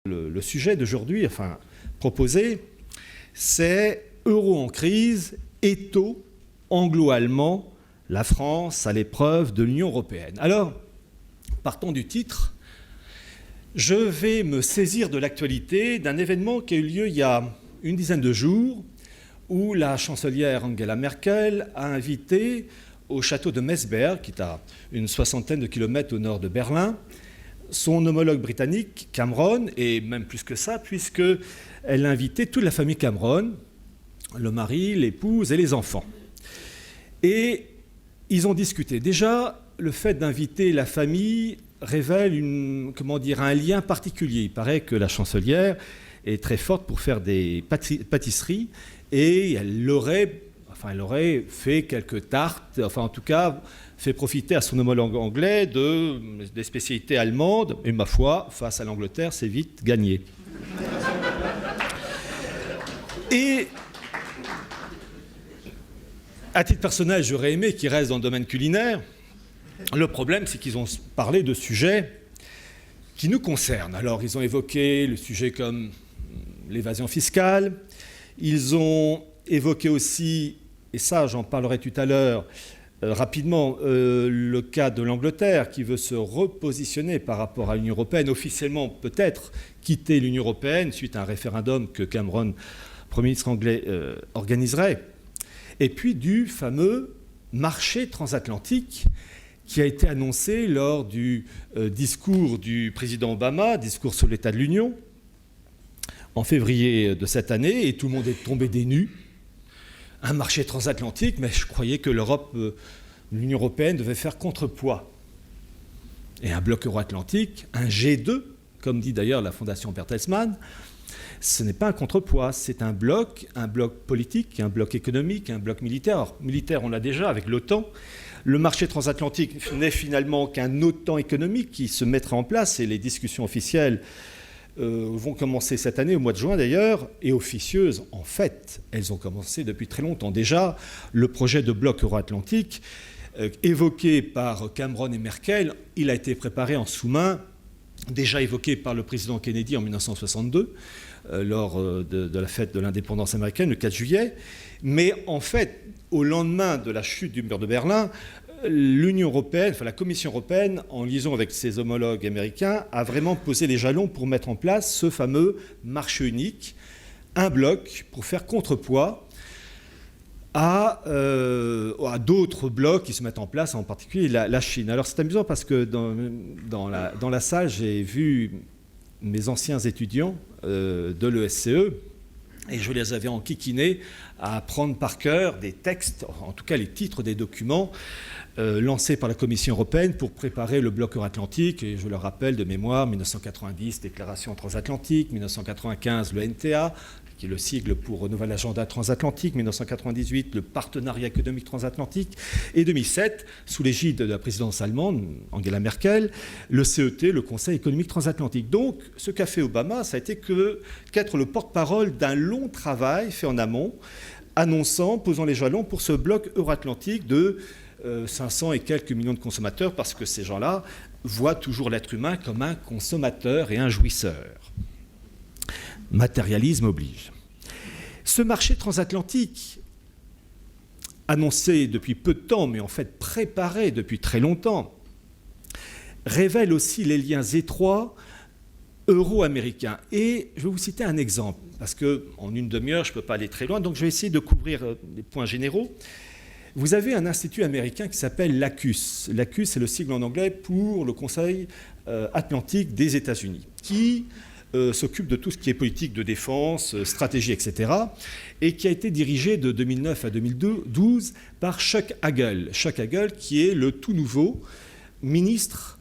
Le sujet d'aujourd'hui, enfin proposé, c'est Euro en crise, étau anglo-allemand, la France à l'épreuve de l'Union européenne. Alors, partons du titre, je vais me saisir de l'actualité d'un événement qui a eu lieu il y a une dizaine de jours, où la chancelière Angela Merkel a invité au château de Meseberg, qui est à une soixantaine de kilomètres au nord de Berlin, son homologue britannique, Cameron, et même plus que ça, puisqu'elle a invité toute la famille Cameron, le mari, l'épouse et les enfants. Et ils ont discuté. Déjà, le fait d'inviter la famille révèle un lien particulier. Il paraît que la chancelière est très forte pour faire des pâtisseries, et elle aurait fait quelques tartes, en tout cas, fait profiter à son homologue anglais des spécialités allemandes, et ma foi, face à l'Angleterre, c'est vite gagné. Et à titre personnel, j'aurais aimé qu'ils restent dans le domaine culinaire. Le problème, c'est qu'ils ont parlé de sujets qui nous concernent. Alors, ils ont évoqué le sujet comme l'évasion fiscale, ils ont évoqué aussi, et ça j'en parlerai tout à l'heure, rapidement, le cas de l'Angleterre qui veut se repositionner par rapport à l'Union européenne, officiellement peut-être quitter l'Union européenne suite à un référendum que Cameron, Premier ministre anglais, organiserait. Et puis du fameux marché transatlantique qui a été annoncé lors du discours du président Obama, discours sur l'état de l'Union, en février de cette année, et tout le monde est tombé des nues. Un marché transatlantique, mais je croyais que l'Union européenne devait faire contrepoids. Et un bloc euro-atlantique, un G2, comme dit d'ailleurs la Fondation Bertelsmann, ce n'est pas un contrepoids, c'est un bloc politique, un bloc économique, un bloc militaire. Alors, militaire, on l'a déjà avec l'OTAN. Le marché transatlantique n'est finalement qu'un OTAN économique qui se mettra en place, et les discussions officielles vont commencer cette année, au mois de juin d'ailleurs, et officieuses, en fait, elles ont commencé depuis très longtemps. Déjà, le projet de bloc euro-atlantique, évoqué par Cameron et Merkel, il a été préparé en sous-main, déjà évoqué par le président Kennedy en 1962, lors de la fête de l'indépendance américaine, le 4 juillet. Mais en fait, au lendemain de la chute du mur de Berlin, l'Union européenne, la Commission européenne, en liaison avec ses homologues américains, a vraiment posé les jalons pour mettre en place ce fameux marché unique, un bloc pour faire contrepoids à d'autres blocs qui se mettent en place, en particulier la Chine. Alors c'est amusant parce que dans la salle, j'ai vu mes anciens étudiants de l'ESCE, et je les avais enquiquinés à apprendre par cœur des textes, en tout cas les titres des documents, lancés par la Commission européenne pour préparer le bloc euro-atlantique. Et je le rappelle de mémoire, 1990, déclaration transatlantique, 1995, le NTA, qui est le sigle pour Nouvel Agenda transatlantique, 1998, le partenariat économique transatlantique, et 2007, sous l'égide de la présidence allemande, Angela Merkel, le CET, le Conseil économique transatlantique. Donc, ce qu'a fait Obama, ça a été qu'être le porte-parole d'un long travail fait en amont, posant les jalons pour ce bloc euro-atlantique de 500 et quelques millions de consommateurs, parce que ces gens-là voient toujours l'être humain comme un consommateur et un jouisseur. Matérialisme oblige. Ce marché transatlantique, annoncé depuis peu de temps, mais en fait préparé depuis très longtemps, révèle aussi les liens étroits euro-américains. Et je vais vous citer un exemple, parce qu'en une demi-heure, je ne peux pas aller très loin, donc je vais essayer de couvrir les points généraux. Vous avez un institut américain qui s'appelle l'ACUS. L'ACUS, c'est le sigle en anglais pour le Conseil atlantique des États-Unis, qui s'occupe de tout ce qui est politique de défense, stratégie, etc., et qui a été dirigé de 2009 à 2012 par Chuck Hagel. Chuck Hagel, qui est le tout nouveau ministre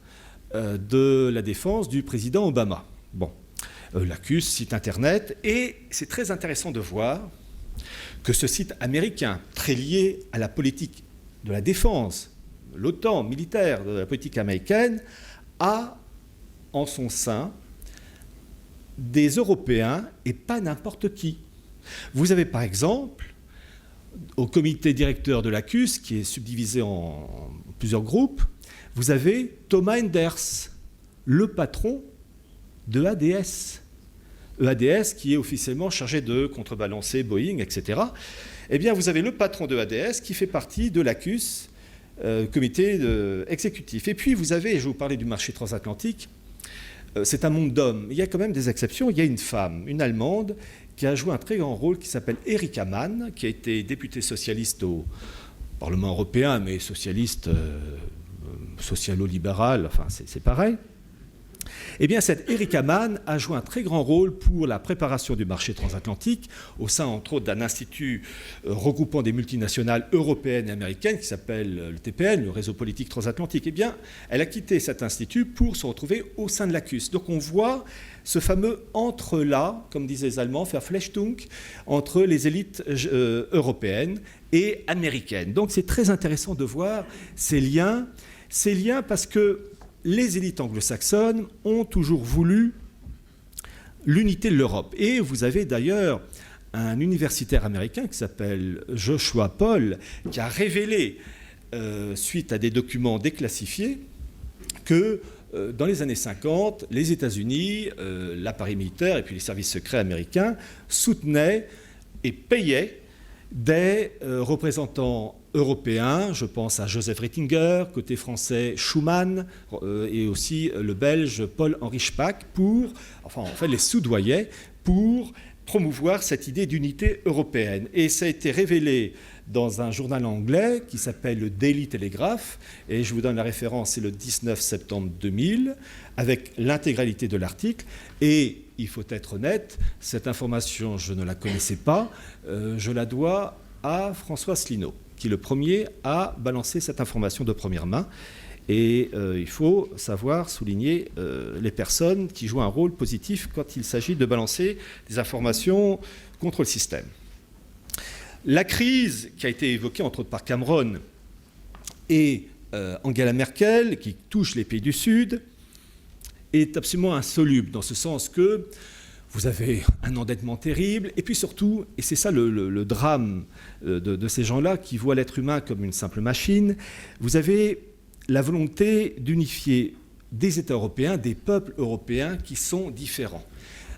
de la Défense du président Obama. Bon, l'ACUS, site internet, et c'est très intéressant de voir que ce site américain, très lié à la politique de la défense, l'OTAN militaire, de la politique américaine, a en son sein des Européens et pas n'importe qui. Vous avez par exemple au comité directeur de l'ACUS, qui est subdivisé en plusieurs groupes, vous avez Thomas Enders, le patron de ADS. ADS qui est officiellement chargé de contrebalancer Boeing, etc. Eh bien, vous avez le patron de ADS qui fait partie de l'ACUS, comité exécutif. Et puis, vous avez, je vais vous parler du marché transatlantique, c'est un monde d'hommes. Il y a quand même des exceptions. Il y a une femme, une Allemande, qui a joué un très grand rôle, qui s'appelle Erika Mann, qui a été députée socialiste au Parlement européen, mais socialiste socialo-libéral, enfin c'est pareil. Eh bien, cette Erika Mann a joué un très grand rôle pour la préparation du marché transatlantique au sein, entre autres, d'un institut regroupant des multinationales européennes et américaines qui s'appelle le TPN, le réseau politique transatlantique. Eh bien, elle a quitté cet institut pour se retrouver au sein de l'ACUS. Donc, on voit ce fameux entre-là, comme disaient les Allemands, Verflechtung, entre les élites européennes et américaines. Donc, c'est très intéressant de voir ces liens parce que les élites anglo-saxonnes ont toujours voulu l'unité de l'Europe. Et vous avez d'ailleurs un universitaire américain qui s'appelle Joshua Paul, qui a révélé, suite à des documents déclassifiés, que dans les années 50, les États-Unis, l'appareil militaire et puis les services secrets américains soutenaient et payaient des représentants européens, je pense à Joseph Rettinger, côté français Schuman, et aussi le belge Paul-Henri Spaak, les soudoyait pour promouvoir cette idée d'unité européenne. Et ça a été révélé dans un journal anglais qui s'appelle le Daily Telegraph, et je vous donne la référence, c'est le 19 septembre 2000, avec l'intégralité de l'article. Et il faut être honnête, cette information, je ne la connaissais pas, je la dois à François Asselineau, qui le premier a balancé cette information de première main. Et il faut savoir souligner les personnes qui jouent un rôle positif quand il s'agit de balancer des informations contre le système. La crise qui a été évoquée entre autres par Cameron et Angela Merkel, qui touche les pays du Sud, est absolument insoluble, dans ce sens que vous avez un endettement terrible, et puis surtout, et c'est ça le drame de ces gens-là qui voient l'être humain comme une simple machine, vous avez la volonté d'unifier des États européens, des peuples européens qui sont différents.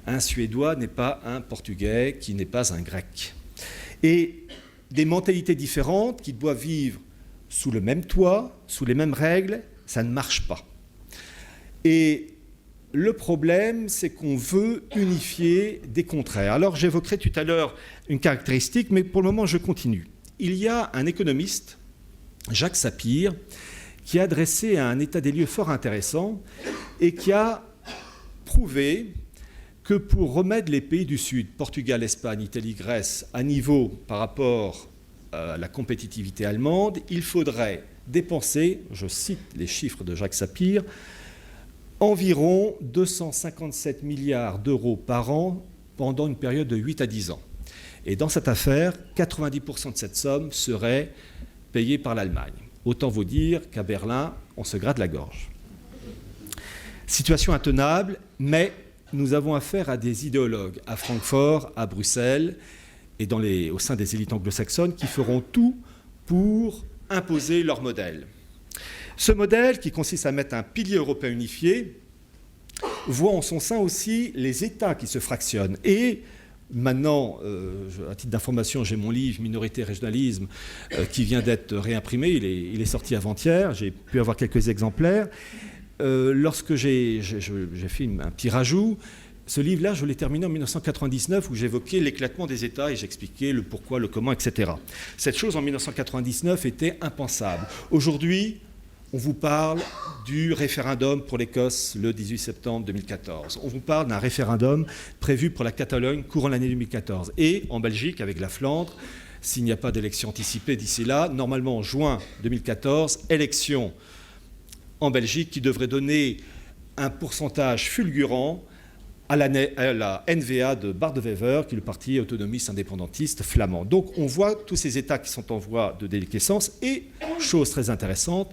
Un Suédois n'est pas un Portugais, qui n'est pas un Grec. Et des mentalités différentes qui doivent vivre sous le même toit, sous les mêmes règles, ça ne marche pas. Et le problème, c'est qu'on veut unifier des contraires. Alors, j'évoquerai tout à l'heure une caractéristique, mais pour le moment, je continue. Il y a un économiste, Jacques Sapir, qui a dressé un état des lieux fort intéressant et qui a prouvé que pour remettre les pays du Sud, Portugal, Espagne, Italie, Grèce, à niveau par rapport à la compétitivité allemande, il faudrait dépenser, je cite les chiffres de Jacques Sapir, environ 257 milliards d'euros par an pendant une période de 8 à 10 ans. Et dans cette affaire, 90% de cette somme serait payée par l'Allemagne. Autant vous dire qu'à Berlin, on se gratte la gorge. Situation intenable, mais nous avons affaire à des idéologues à Francfort, à Bruxelles et au sein des élites anglo-saxonnes qui feront tout pour imposer leur modèle. Ce modèle, qui consiste à mettre un pilier européen unifié, voit en son sein aussi les États qui se fractionnent. Et maintenant, à titre d'information, j'ai mon livre « Minorité et régionalisme » qui vient d'être réimprimé. Il est sorti avant-hier. J'ai pu avoir quelques exemplaires. Lorsque j'ai fait un petit rajout, ce livre-là, je l'ai terminé en 1999 où j'évoquais l'éclatement des États et j'expliquais le pourquoi, le comment, etc. Cette chose en 1999 était impensable. Aujourd'hui, on vous parle du référendum pour l'Écosse le 18 septembre 2014. On vous parle d'un référendum prévu pour la Catalogne courant l'année 2014. Et en Belgique, avec la Flandre, s'il n'y a pas d'élection anticipée d'ici là, normalement en juin 2014, élection en Belgique qui devrait donner un pourcentage fulgurant à la NVA de Bart de Wever, qui est le parti autonomiste indépendantiste flamand. Donc on voit tous ces États qui sont en voie de déliquescence. Et, chose très intéressante,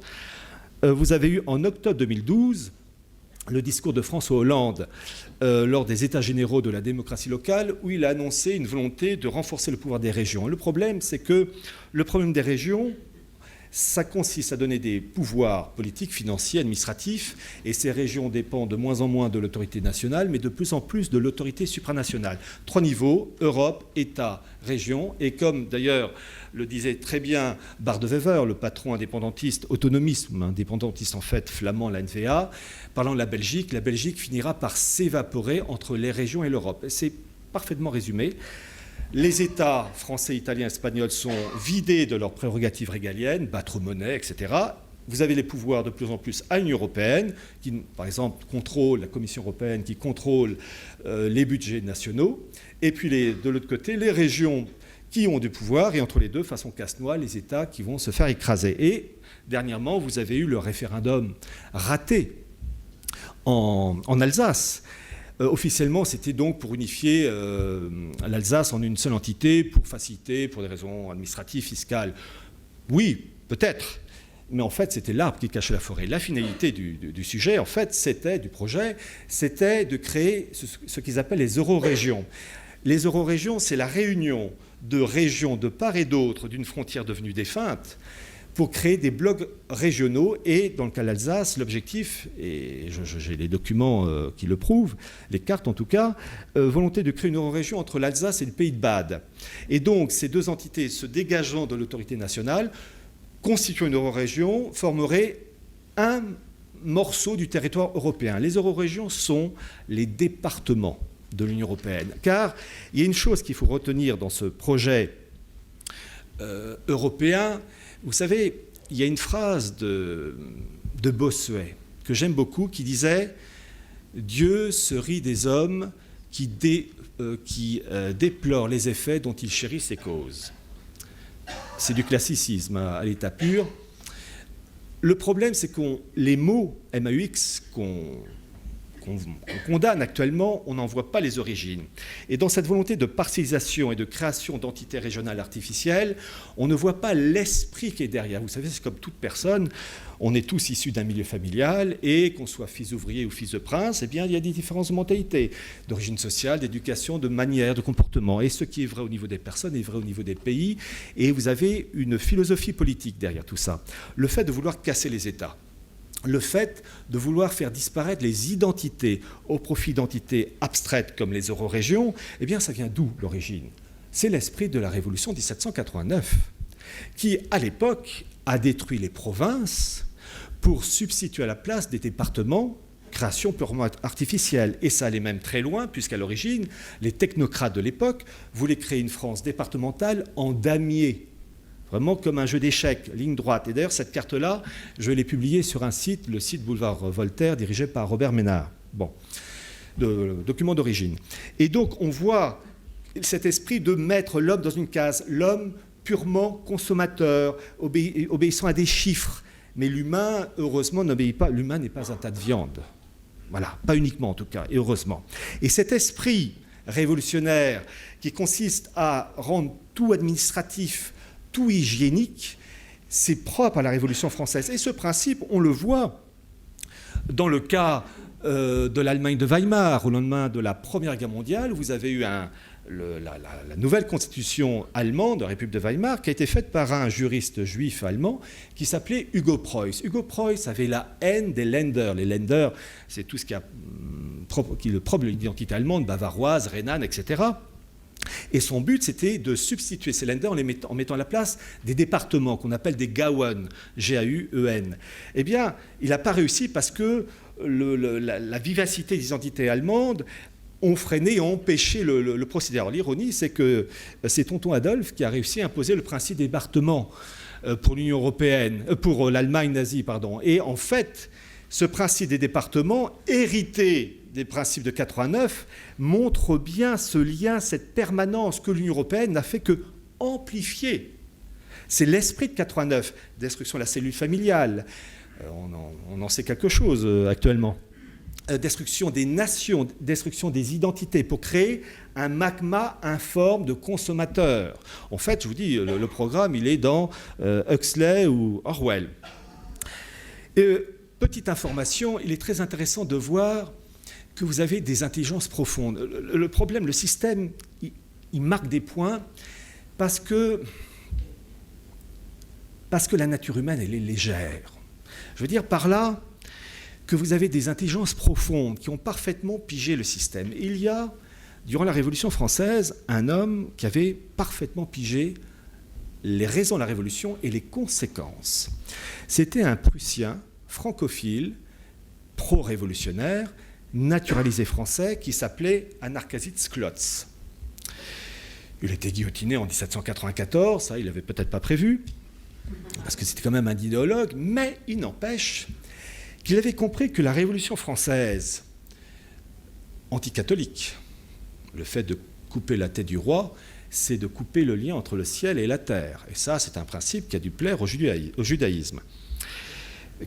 vous avez eu en octobre 2012 le discours de François Hollande lors des États généraux de la démocratie locale, où il a annoncé une volonté de renforcer le pouvoir des régions. Le problème, c'est que le problème des régions, ça consiste à donner des pouvoirs politiques, financiers, administratifs, et ces régions dépendent de moins en moins de l'autorité nationale, mais de plus en plus de l'autorité supranationale. 3 niveaux, Europe, État, région, et comme d'ailleurs le disait très bien Bart de Wever, le patron indépendantiste, autonomisme indépendantiste en fait, flamand, la NVA, parlant de la Belgique finira par s'évaporer entre les régions et l'Europe. Et c'est parfaitement résumé. Les États français, italiens, espagnols sont vidés de leurs prérogatives régaliennes, battre monnaie, etc. Vous avez les pouvoirs de plus en plus à l'Union européenne, qui, par exemple, contrôle la Commission européenne, qui contrôle les budgets nationaux. Et puis, de l'autre côté, les régions qui ont du pouvoir, et entre les deux, façon casse-noix, les États qui vont se faire écraser. Et dernièrement, vous avez eu le référendum raté en Alsace. Officiellement, c'était donc pour unifier l'Alsace en une seule entité, pour faciliter, pour des raisons administratives, fiscales. Oui, peut-être. Mais en fait, c'était l'arbre qui cachait la forêt. La finalité du sujet, en fait, du projet, c'était de créer ce qu'ils appellent les eurorégions. Les eurorégions, c'est la réunion de régions de part et d'autre d'une frontière devenue défunte, pour créer des blocs régionaux. Et dans le cas de l'Alsace, l'objectif, et j'ai les documents qui le prouvent, les cartes en tout cas, volonté de créer une eurorégion entre l'Alsace et le Pays de Bade. Et donc, ces deux entités se dégageant de l'autorité nationale, constituant une eurorégion, formeraient un morceau du territoire européen. Les eurorégions sont les départements de l'Union européenne. Car il y a une chose qu'il faut retenir dans ce projet européen. Vous savez, il y a une phrase de Bossuet que j'aime beaucoup qui disait « Dieu se rit des hommes qui déplorent les effets dont il chérit ses causes ». C'est du classicisme à l'état pur. Le problème, c'est que les mots MAUX qu'on condamne actuellement, on n'en voit pas les origines. Et dans cette volonté de partialisation et de création d'entités régionales artificielles, on ne voit pas l'esprit qui est derrière. Vous savez, c'est comme toute personne, on est tous issus d'un milieu familial, et qu'on soit fils d'ouvrier ou fils de prince, eh bien, il y a des différences de mentalité, d'origine sociale, d'éducation, de manière, de comportement. Et ce qui est vrai au niveau des personnes est vrai au niveau des pays, et vous avez une philosophie politique derrière tout ça. Le fait de vouloir casser les États, le fait de vouloir faire disparaître les identités au profit d'entités abstraites comme les eurorégions, eh bien, ça vient d'où l'origine? C'est l'esprit de la Révolution 1789, qui, à l'époque, a détruit les provinces pour substituer à la place des départements, création purement artificielle. Et ça allait même très loin, puisqu'à l'origine, les technocrates de l'époque voulaient créer une France départementale en damier, vraiment comme un jeu d'échecs, ligne droite. Et d'ailleurs, cette carte-là, je l'ai publiée sur un site, le site Boulevard Voltaire, dirigé par Robert Ménard. Bon, document d'origine. Et donc, on voit cet esprit de mettre l'homme dans une case, l'homme purement consommateur, obéissant à des chiffres. Mais l'humain, heureusement, n'obéit pas. L'humain n'est pas un tas de viande. Voilà, pas uniquement en tout cas, et heureusement. Et cet esprit révolutionnaire qui consiste à rendre tout administratif, tout hygiénique, c'est propre à la Révolution française. Et ce principe, on le voit dans le cas de l'Allemagne de Weimar. Au lendemain de la Première Guerre mondiale, vous avez eu la nouvelle constitution allemande de la République de Weimar qui a été faite par un juriste juif allemand qui s'appelait Hugo Preuss. Hugo Preuss avait la haine des Länder. Les Länder, c'est tout ce qui est le propre de l'identité allemande, bavaroise, rhénane, etc. Et son but, c'était de substituer ces Länder en mettant à la place des départements qu'on appelle des Gauen, G-A-U-E-N. Eh bien, il n'a pas réussi parce que la vivacité des identités allemandes ont freiné et ont empêché le procédé. Alors, l'ironie, c'est que c'est tonton Adolphe qui a réussi à imposer le principe des départements pour l'Union européenne, pour l'Allemagne nazie, pardon. Et en fait, ce principe des départements, hérité des principes de 89, montre bien ce lien, cette permanence que l'Union européenne n'a fait que amplifier. C'est l'esprit de 89, destruction de la cellule familiale, on en sait quelque chose actuellement, destruction des nations, destruction des identités, pour créer un magma informe de consommateurs. En fait, je vous dis, le programme, il est dans Huxley ou Orwell. petite information, il est très intéressant de voir que vous avez des intelligences profondes. Le problème, le système, il marque des points parce que la nature humaine, elle est légère. Je veux dire par là que vous avez des intelligences profondes qui ont parfaitement pigé le système. Il y a, durant la Révolution française, un homme qui avait parfaitement pigé les raisons de la Révolution et les conséquences. C'était un Prussien francophile, pro-révolutionnaire, naturalisé français, qui s'appelait Anarkazitz Klotz. Il était guillotiné en 1794, ça il n'avait peut-être pas prévu, parce que c'était quand même un idéologue, mais il n'empêche qu'il avait compris que la Révolution française, anticatholique, le fait de couper la tête du roi, c'est de couper le lien entre le ciel et la terre. Et ça, c'est un principe qui a dû plaire au judaïsme,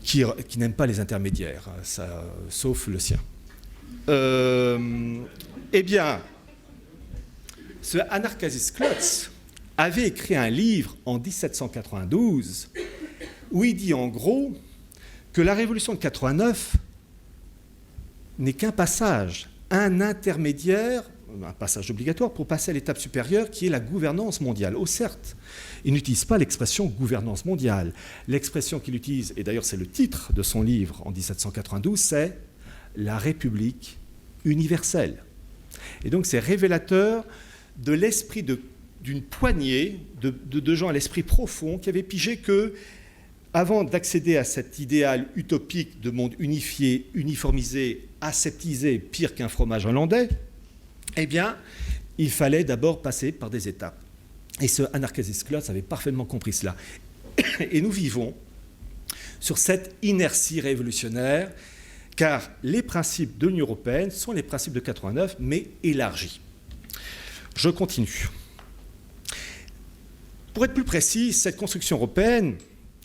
qui n'aime pas les intermédiaires, ça, sauf le sien. Eh bien, ce Anarkazitz Klotz avait écrit un livre en 1792 où il dit en gros que la Révolution de 89 n'est qu'un passage, un intermédiaire, un passage obligatoire pour passer à l'étape supérieure qui est la gouvernance mondiale. Oh certes, il n'utilise pas l'expression gouvernance mondiale. L'expression qu'il utilise, et d'ailleurs c'est le titre de son livre en 1792, c'est la République universelle. Et donc c'est révélateur de l'esprit d'une poignée de gens à l'esprit profond qui avaient pigé que, avant d'accéder à cet idéal utopique de monde unifié, uniformisé, aseptisé, pire qu'un fromage hollandais, eh bien, il fallait d'abord passer par des étapes. Et ce Anarkazitz Klotz avait parfaitement compris cela. Et nous vivons sur cette inertie révolutionnaire, car les principes de l'Union européenne sont les principes de 89, mais élargis. Je continue. Pour être plus précis, cette construction européenne,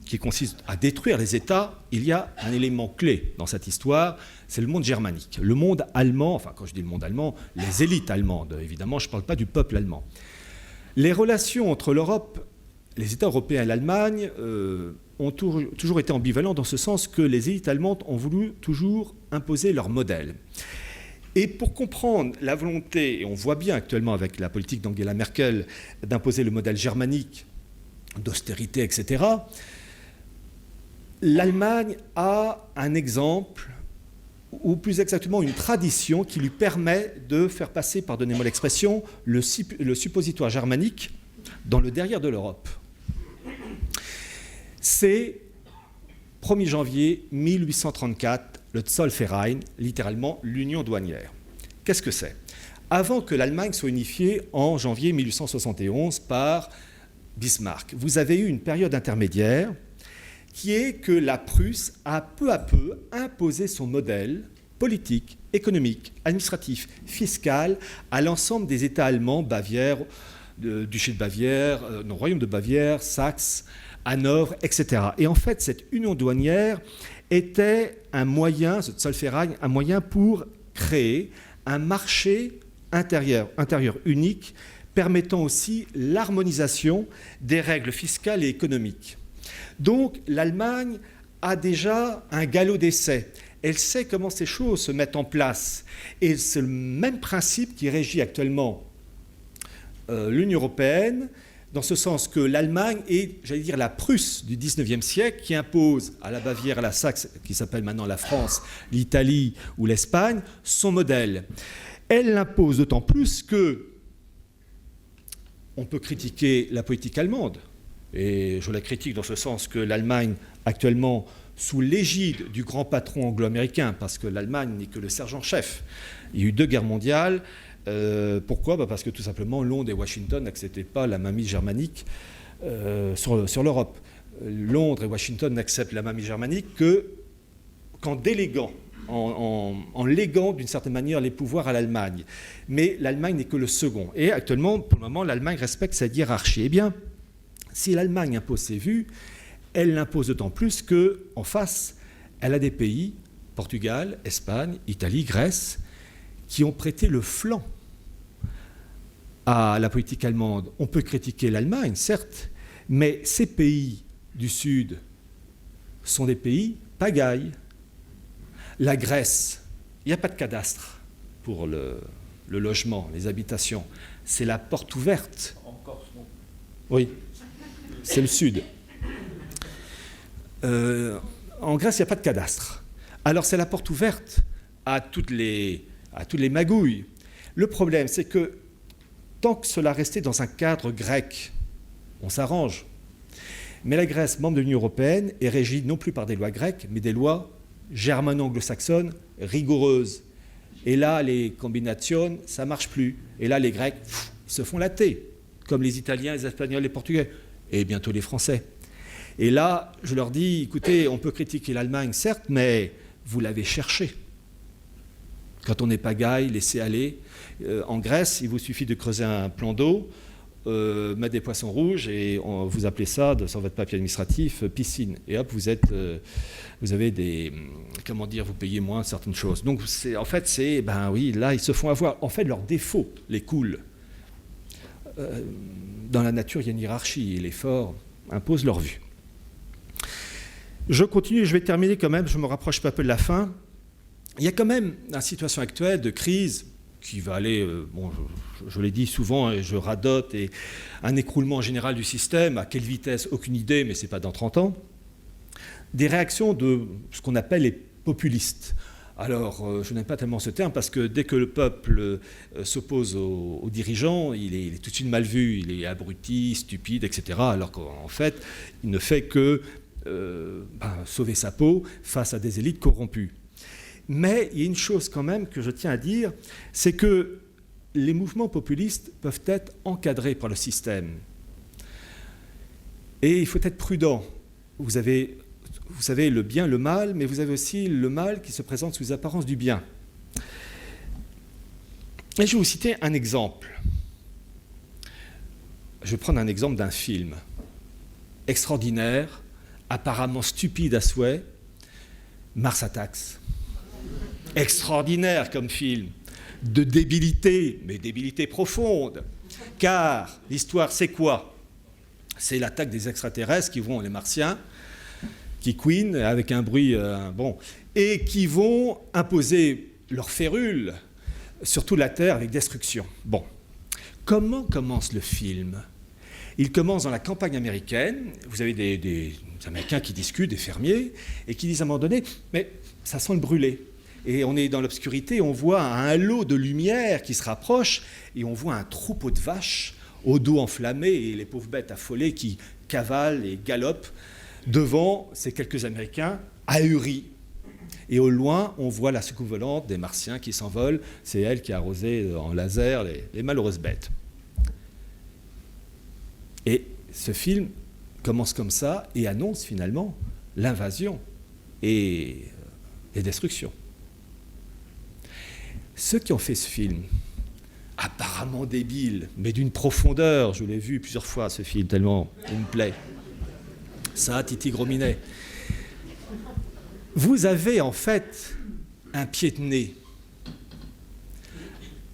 qui consiste à détruire les États, il y a un élément clé dans cette histoire, c'est le monde germanique. Le monde allemand, enfin quand je dis le monde allemand, les élites allemandes, évidemment, je ne parle pas du peuple allemand. Les relations entre l'Europe, les États européens et l'Allemagne ont toujours été ambivalentes dans ce sens que les élites allemandes ont voulu toujours imposer leur modèle. Et pour comprendre la volonté, et on voit bien actuellement avec la politique d'Angela Merkel, d'imposer le modèle germanique, d'austérité, etc., l'Allemagne a un exemple, ou plus exactement une tradition qui lui permet de faire passer, pardonnez-moi l'expression, le suppositoire germanique dans le derrière de l'Europe. C'est 1er janvier 1834, le Zollverein, littéralement l'union douanière. Qu'est-ce que c'est ? Avant que l'Allemagne soit unifiée en janvier 1871 par Bismarck, vous avez eu une période intermédiaire qui est que la Prusse a peu à peu imposé son modèle politique, économique, administratif, fiscal à l'ensemble des États allemands, Bavière, Duché de Bavière, Royaume de Bavière, Saxe, Hanovre, etc. Et en fait, cette union douanière était un moyen, ce Zollverein, un moyen pour créer un marché intérieur unique permettant aussi l'harmonisation des règles fiscales et économiques. Donc l'Allemagne a déjà un galop d'essai. Elle sait comment ces choses se mettent en place. Et c'est le même principe qui régit actuellement l'Union européenne, dans ce sens que l'Allemagne est, j'allais dire, la Prusse du XIXe siècle, qui impose à la Bavière, à la Saxe, qui s'appelle maintenant la France, l'Italie ou l'Espagne, son modèle. Elle l'impose d'autant plus que on peut critiquer la politique allemande, et je la critique dans ce sens que l'Allemagne, actuellement, sous l'égide du grand patron anglo-américain, parce que l'Allemagne n'est que le sergent-chef. Il y a eu 2 guerres mondiales. Pourquoi ? Parce que tout simplement, Londres et Washington n'acceptaient pas la mainmise germanique sur l'Europe. Londres et Washington n'acceptent la mainmise germanique qu'en déléguant, en léguant d'une certaine manière les pouvoirs à l'Allemagne. Mais l'Allemagne n'est que le second. Et actuellement, pour le moment, l'Allemagne respecte cette hiérarchie. Eh bien, si l'Allemagne impose ses vues, elle l'impose d'autant plus qu'en face, elle a des pays, Portugal, Espagne, Italie, Grèce, qui ont prêté le flanc à la politique allemande. On peut critiquer l'Allemagne, certes, mais ces pays du Sud sont des pays pagailles, La Grèce, il n'y a pas de cadastre pour le logement, les habitations. C'est la porte ouverte. En Corse, non. Oui, c'est le sud. En Grèce, il n'y a pas de cadastre. Alors c'est la porte ouverte à toutes les magouilles. Le problème, c'est que tant que cela restait dans un cadre grec, on s'arrange. Mais la Grèce, membre de l'Union européenne, est régie non plus par des lois grecques, mais des lois germano-anglo-saxonnes rigoureuses. Et là, les combinations, ça ne marche plus. Et là, les Grecs se font latter, comme les Italiens, les Espagnols, les Portugais, et bientôt les Français. Et là, je leur dis, écoutez, on peut critiquer l'Allemagne, certes, mais vous l'avez cherché. Quand on est pagaille, laissez aller. En Grèce, il vous suffit de creuser un plan d'eau, mettre des poissons rouges, et vous appelez ça, sur votre papier administratif, piscine. Et hop, vous avez des... Comment dire, vous payez moins certaines choses. Donc, en fait, ben oui, là, ils se font avoir. En fait, leurs défauts les coulent. Dans la nature, il y a une hiérarchie, et les forts imposent leur vue. Je continue, je vais terminer quand même, je me rapproche un peu de la fin. Il y a quand même une situation actuelle de crise qui va aller, bon, je l'ai dit souvent et je radote, et un écroulement général du système, à quelle vitesse, aucune idée, mais ce n'est pas dans 30 ans. Des réactions de ce qu'on appelle les populistes. Alors, je n'aime pas tellement ce terme parce que dès que le peuple s'oppose aux dirigeants, il est tout de suite mal vu, il est abruti, stupide, etc. Alors qu'en fait, il ne fait que sauver sa peau face à des élites corrompues. Mais il y a une chose quand même que je tiens à dire, c'est que les mouvements populistes peuvent être encadrés par le système. Et il faut être prudent. Vous savez, le bien, le mal, mais vous avez aussi le mal qui se présente sous l'apparence du bien. Et je vais vous citer un exemple. Je vais prendre un exemple d'un film extraordinaire, apparemment stupide à souhait, Mars Attacks. Extraordinaire comme film, de débilité, mais débilité profonde. Car l'histoire, c'est quoi? C'est l'attaque des extraterrestres qui vont, les martiens, qui couinent avec un bruit, et qui vont imposer leur férule sur toute la Terre avec destruction. Bon, comment commence le film? Il commence dans la campagne américaine. Vous avez des Américains qui discutent, des fermiers, et qui disent à un moment donné, mais ça sent le brûlé. Et on est dans l'obscurité, on voit un halo de lumière qui se rapproche, et on voit un troupeau de vaches au dos enflammé, et les pauvres bêtes affolées qui cavalent et galopent devant ces quelques Américains ahuris. Et au loin, on voit la soucoupe volante des Martiens qui s'envolent. C'est elle qui a arrosé en laser les malheureuses bêtes. Et ce film commence comme ça et annonce finalement l'invasion et les destructions. Ceux qui ont fait ce film, apparemment débile, mais d'une profondeur, je l'ai vu plusieurs fois ce film, tellement il me plaît. Ça, Titi Grominet. Vous avez en fait un pied de nez.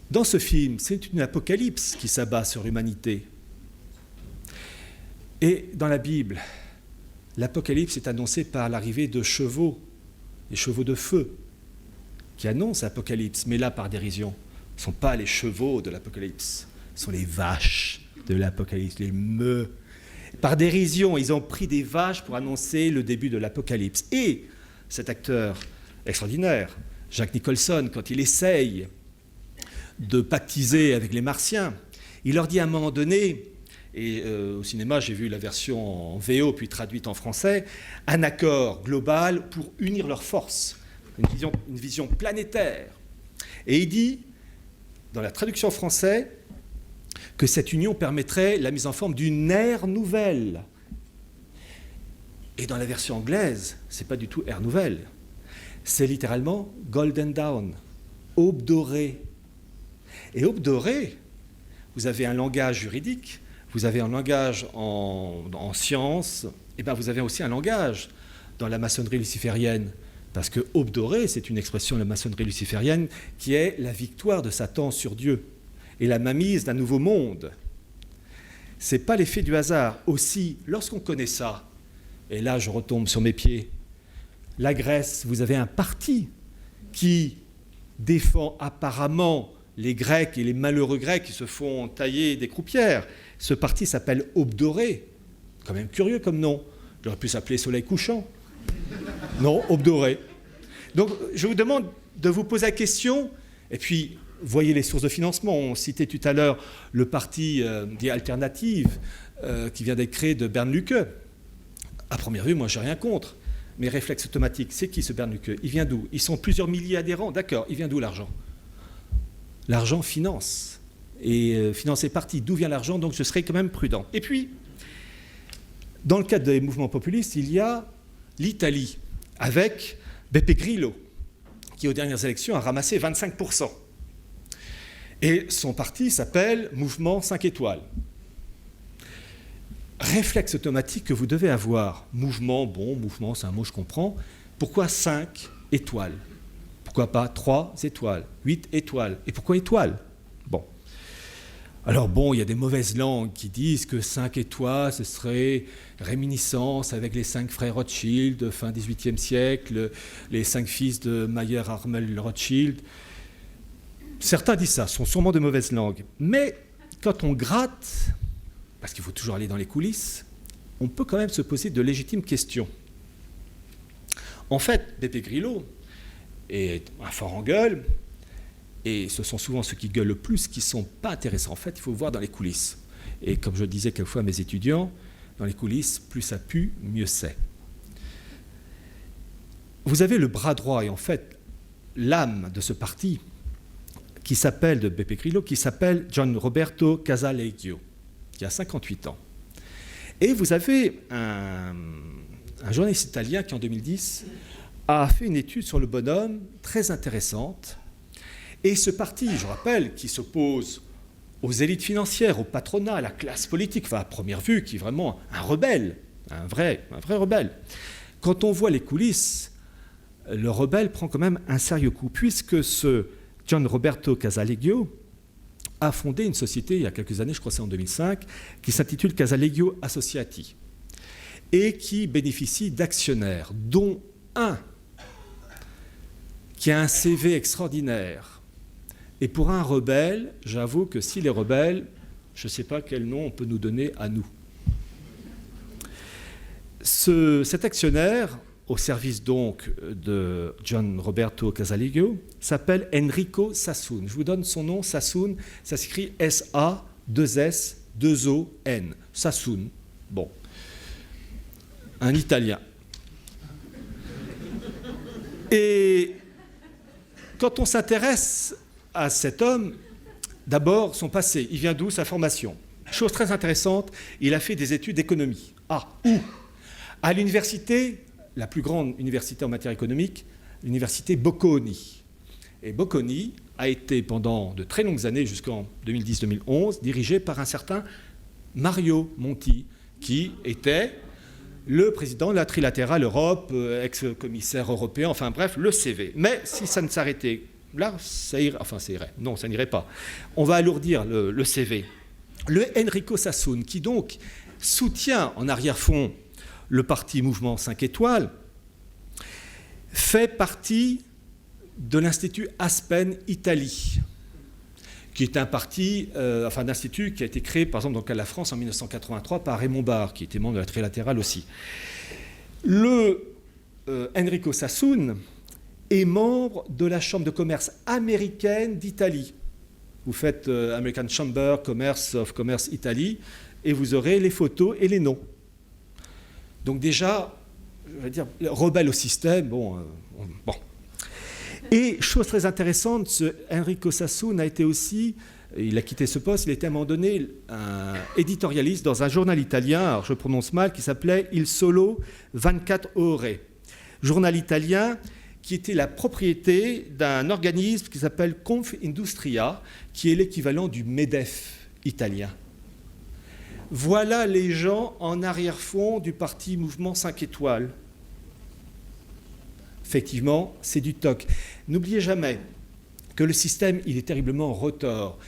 Dans ce film, c'est une apocalypse qui s'abat sur l'humanité. Et dans la Bible, l'apocalypse est annoncée par l'arrivée de chevaux, les chevaux de feu, qui annoncent l'apocalypse, mais là par dérision. Ce ne sont pas les chevaux de l'apocalypse, ce sont les vaches de l'apocalypse, les meux. Par dérision, ils ont pris des vaches pour annoncer le début de l'apocalypse. Et cet acteur extraordinaire, Jack Nicholson, quand il essaye de pactiser avec les Martiens, il leur dit à un moment donné, et au cinéma j'ai vu la version en VO puis traduite en français, un accord global pour unir leurs forces, une vision planétaire. Et il dit, dans la traduction française, que cette union permettrait la mise en forme d'une ère nouvelle. Et dans la version anglaise, ce n'est pas du tout ère nouvelle. C'est littéralement Golden Dawn, aube dorée. Et aube dorée, vous avez un langage juridique, vous avez un langage en sciences, et bien vous avez aussi un langage dans la maçonnerie luciférienne. Parce que aube dorée, c'est une expression de la maçonnerie luciférienne qui est la victoire de Satan sur Dieu et la mainmise d'un nouveau monde. Ce n'est pas l'effet du hasard. Aussi, lorsqu'on connaît ça, et là je retombe sur mes pieds, la Grèce, vous avez un parti qui défend apparemment les Grecs et les malheureux Grecs qui se font tailler des croupières. Ce parti s'appelle Aube dorée. Quand même curieux comme nom. J'aurais pu s'appeler Soleil couchant. Non, Aube dorée. Donc, je vous demande de vous poser la question, et puis, voyez les sources de financement. On citait tout à l'heure le parti des alternatives qui vient d'être créé de Bernd Lucke. À première vue, moi, j'ai rien contre. Mais réflexe automatique, c'est qui ce Bernd Lucke? Il vient d'où? Ils sont plusieurs milliers adhérents, d'accord. Il vient d'où l'argent? L'argent finance. Et finance les partis. D'où vient l'argent? Donc, je serai quand même prudent. Et puis, dans le cadre des mouvements populistes, il y a l'Italie, avec Beppe Grillo, qui aux dernières élections a ramassé 25%. Et son parti s'appelle Mouvement 5 étoiles. Réflexe automatique que vous devez avoir. Mouvement, bon, mouvement, c'est un mot, je comprends. Pourquoi 5 étoiles? Pourquoi pas 3 étoiles, 8 étoiles? Et pourquoi étoiles? Bon. Alors bon, il y a des mauvaises langues qui disent que 5 étoiles, ce serait réminiscence avec les 5 frères Rothschild, fin XVIIIe siècle, les 5 fils de Mayer-Armel-Rothschild. Certains disent ça, ce sont sûrement de mauvaises langues. Mais quand on gratte, parce qu'il faut toujours aller dans les coulisses, on peut quand même se poser de légitimes questions. En fait, Beppe Grillo est un fort en gueule, et ce sont souvent ceux qui gueulent le plus qui ne sont pas intéressants. En fait, il faut voir dans les coulisses. Et comme je disais quelquefois à mes étudiants, dans les coulisses, plus ça pue, mieux c'est. Vous avez le bras droit, et en fait, l'âme de ce parti, qui s'appelle, de Beppe Grillo, qui s'appelle Gian Roberto Casaleggio, qui a 58 ans. Et vous avez un journaliste italien qui, en 2010, a fait une étude sur le bonhomme très intéressante. Et ce parti, je rappelle, qui s'oppose aux élites financières, au patronat, à la classe politique, enfin à première vue, qui est vraiment un rebelle, un vrai rebelle. Quand on voit les coulisses, le rebelle prend quand même un sérieux coup, puisque ce Gian Roberto Casaleggio a fondé une société il y a quelques années, je crois que c'est en 2005, qui s'intitule Casaleggio Associati, et qui bénéficie d'actionnaires, dont un qui a un CV extraordinaire. Et pour un rebelle, j'avoue que s'il est rebelle, je ne sais pas quel nom on peut nous donner à nous. Cet actionnaire, au service donc de Gian Roberto Casaleggio, s'appelle Enrico Sassoon. Je vous donne son nom, Sassoon, ça s'écrit S-A-2-S-2-O-N. Sassoon. Bon. Un Italien. Et quand on s'intéresse à cet homme, d'abord son passé, il vient d'où, sa formation? Chose très intéressante, il a fait des études d'économie. Ah, où? À l'université, la plus grande université en matière économique, l'université Bocconi. Et Bocconi a été pendant de très longues années, jusqu'en 2010-2011, dirigé par un certain Mario Monti, qui était le président de la Trilatérale Europe, ex-commissaire européen, enfin bref, le CV. Mais si ça ne s'arrêtait là, ça irait, enfin ça irait, non, ça n'irait pas. On va alourdir le CV. Le Enrico Sassoon, qui donc soutient en arrière-fond le parti Mouvement 5 étoiles, fait partie de l'Institut Aspen Italie, qui est un parti, un institut qui a été créé, par exemple, dans le cas de la France en 1983 par Raymond Barre, qui était membre de la Trilatérale aussi. Le Enrico Sassoon est membre de la Chambre de commerce américaine d'Italie. Vous faites American Chamber of Commerce Italie et vous aurez les photos et les noms. Donc déjà, je vais dire, rebelle au système, bon. Et chose très intéressante, ce Enrico Sassoon a été aussi, il a quitté ce poste, il était à un moment donné un éditorialiste dans un journal italien, alors je prononce mal, qui s'appelait Il Solo 24 Ore. Journal italien qui était la propriété d'un organisme qui s'appelle Confindustria, qui est l'équivalent du MEDEF italien. Voilà les gens en arrière-fond du parti Mouvement 5 étoiles. Effectivement, c'est du TOC. N'oubliez jamais que le système, il est terriblement retors.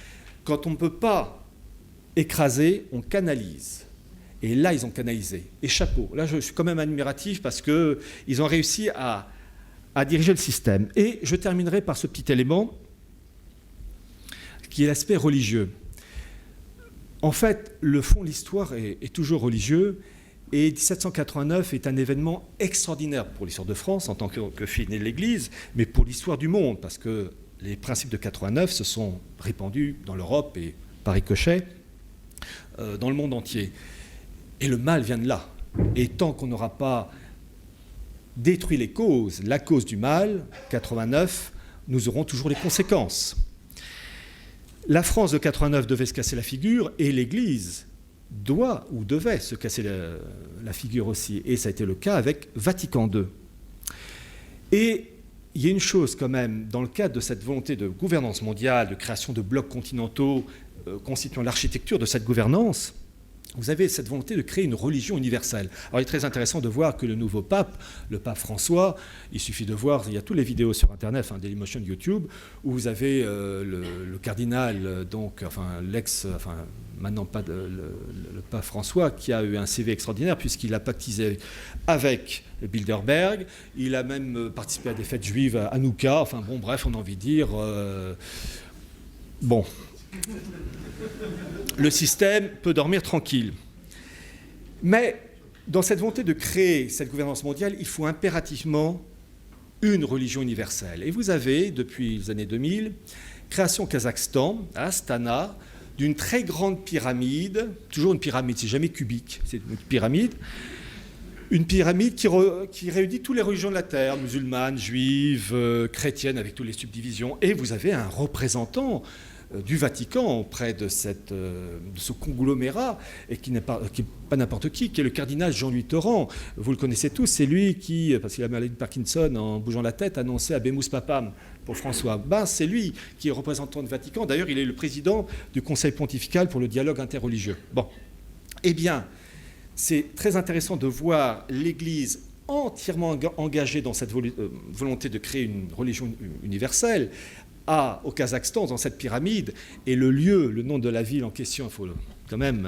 Quand on ne peut pas écraser, on canalise. Et là, ils ont canalisé. Et chapeau. Là, je suis quand même admiratif parce qu'ils ont réussi à à diriger le système. Et je terminerai par ce petit élément qui est l'aspect religieux. En fait, le fond de l'histoire est toujours religieux, et 1789 est un événement extraordinaire pour l'histoire de France en tant que fille née de l'Église, mais pour l'histoire du monde, parce que les principes de 89 se sont répandus dans l'Europe et par ricochet dans le monde entier. Et le mal vient de là. Et tant qu'on n'aura pas détruit les causes, la cause du mal, 89, nous aurons toujours les conséquences. La France de 89 devait se casser la figure, et l'Église doit ou devait se casser la figure aussi. Et ça a été le cas avec Vatican II. Et il y a une chose quand même, dans le cadre de cette volonté de gouvernance mondiale, de création de blocs continentaux constituant l'architecture de cette gouvernance, vous avez cette volonté de créer une religion universelle. Alors il est très intéressant de voir que le nouveau pape, le pape François, il suffit de voir, il y a toutes les vidéos sur Internet, enfin Dailymotion, YouTube, où vous avez le cardinal, donc, enfin maintenant pas le pape François, qui a eu un CV extraordinaire puisqu'il a pactisé avec Bilderberg, il a même participé à des fêtes juives à Hanouka, enfin bon, bref, on a envie de dire, bon. Le système peut dormir tranquille. Mais dans cette volonté de créer cette gouvernance mondiale, il faut impérativement une religion universelle. Et vous avez, depuis les années 2000, création au Kazakhstan, à Astana, d'une très grande pyramide, toujours une pyramide, c'est jamais cubique, c'est une pyramide qui réunit toutes les religions de la terre, musulmanes, juives, chrétiennes, avec toutes les subdivisions. Et vous avez un représentant du Vatican auprès de ce conglomérat, et qui n'est pas n'importe qui est le cardinal Jean-Louis Torrent. Vous le connaissez tous, c'est lui qui, parce qu'il a maladie de Parkinson, en bougeant la tête, annonçait Habemus Papam pour François. C'est lui qui est représentant du Vatican. D'ailleurs, il est le président du Conseil pontifical pour le dialogue interreligieux. Bon, eh bien, c'est très intéressant de voir l'Église entièrement engagée dans cette volonté de créer une religion universelle, au Kazakhstan, dans cette pyramide, et le nom de la ville en question, il faut quand même,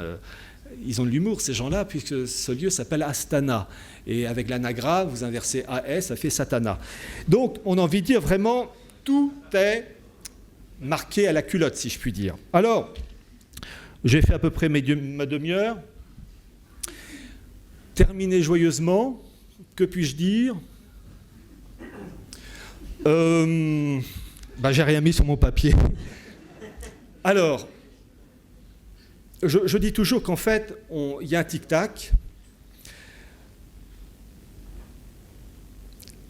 ils ont de l'humour ces gens-là, puisque ce lieu s'appelle Astana, et avec l'anagramme, vous inversez AS, ça fait Satana. Donc, on a envie de dire vraiment, tout est marqué à la culotte, si je puis dire. Alors, j'ai fait à peu près ma demi-heure. Terminé joyeusement, que puis-je dire ? J'ai rien mis sur mon papier. Alors, je dis toujours qu'en fait, il y a un tic-tac.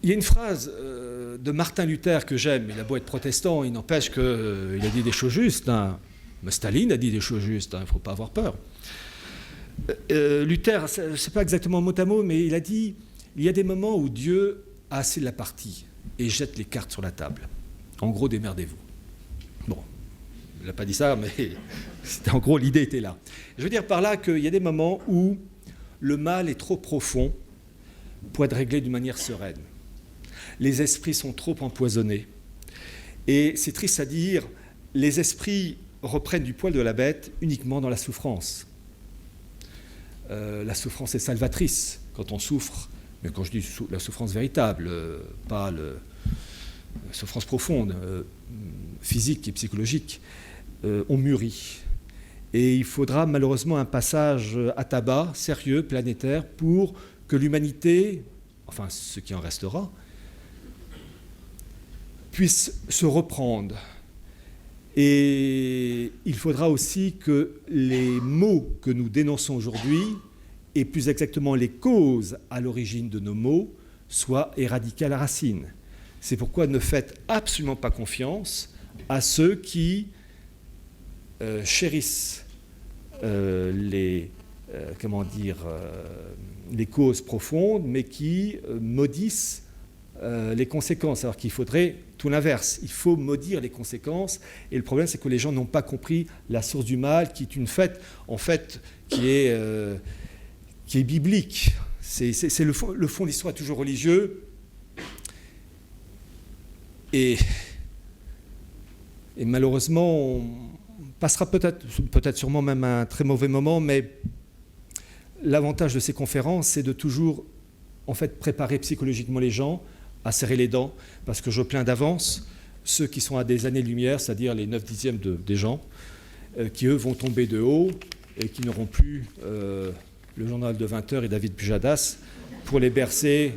Il y a une phrase de Martin Luther que j'aime. Il a beau être protestant, il n'empêche qu'il a dit des choses justes. Hein. Mais Staline a dit des choses justes, il ne faut pas avoir peur. Luther, je ne sais pas exactement mot à mot, mais il a dit « Il y a des moments où Dieu a assez de la partie et jette les cartes sur la table. En gros, démerdez-vous. » Bon, il n'a pas dit ça, mais en gros, l'idée était là. Je veux dire par là qu'il y a des moments où le mal est trop profond pour être réglé d'une manière sereine. Les esprits sont trop empoisonnés. Et c'est triste à dire, les esprits reprennent du poil de la bête uniquement dans la souffrance. La souffrance est salvatrice quand on souffre, mais quand je dis la souffrance véritable, pas la souffrance profonde, physique et psychologique, on mûrit. Et il faudra malheureusement un passage à tabac, sérieux, planétaire, pour que l'humanité, enfin ce qui en restera, puisse se reprendre. Et il faudra aussi que les maux que nous dénonçons aujourd'hui, et plus exactement les causes à l'origine de nos maux, soient éradiquées à la racine. C'est pourquoi ne faites absolument pas confiance à ceux qui chérissent les causes profondes, mais qui maudissent les conséquences, alors qu'il faudrait tout l'inverse. Il faut maudire les conséquences, et le problème, c'est que les gens n'ont pas compris la source du mal, qui est une fête, en fait, qui est biblique. C'est le fond de l'histoire est toujours religieux, et malheureusement, on passera peut-être sûrement même un très mauvais moment, mais l'avantage de ces conférences, c'est de toujours, en fait, préparer psychologiquement les gens à serrer les dents, parce que je plains d'avance ceux qui sont à des années-lumière, c'est-à-dire les 9/10 des gens, qui, eux, vont tomber de haut et qui n'auront plus le journal de 20 heures et David Pujadas pour les bercer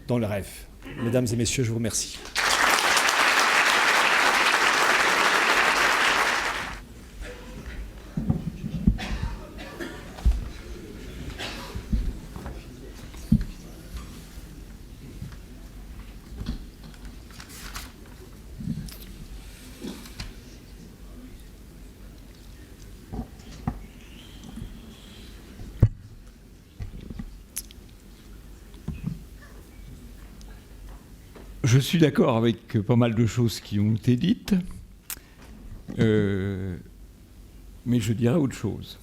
dans le rêve. Mesdames et messieurs, je vous remercie. Je suis d'accord avec pas mal de choses qui ont été dites, mais je dirais autre chose.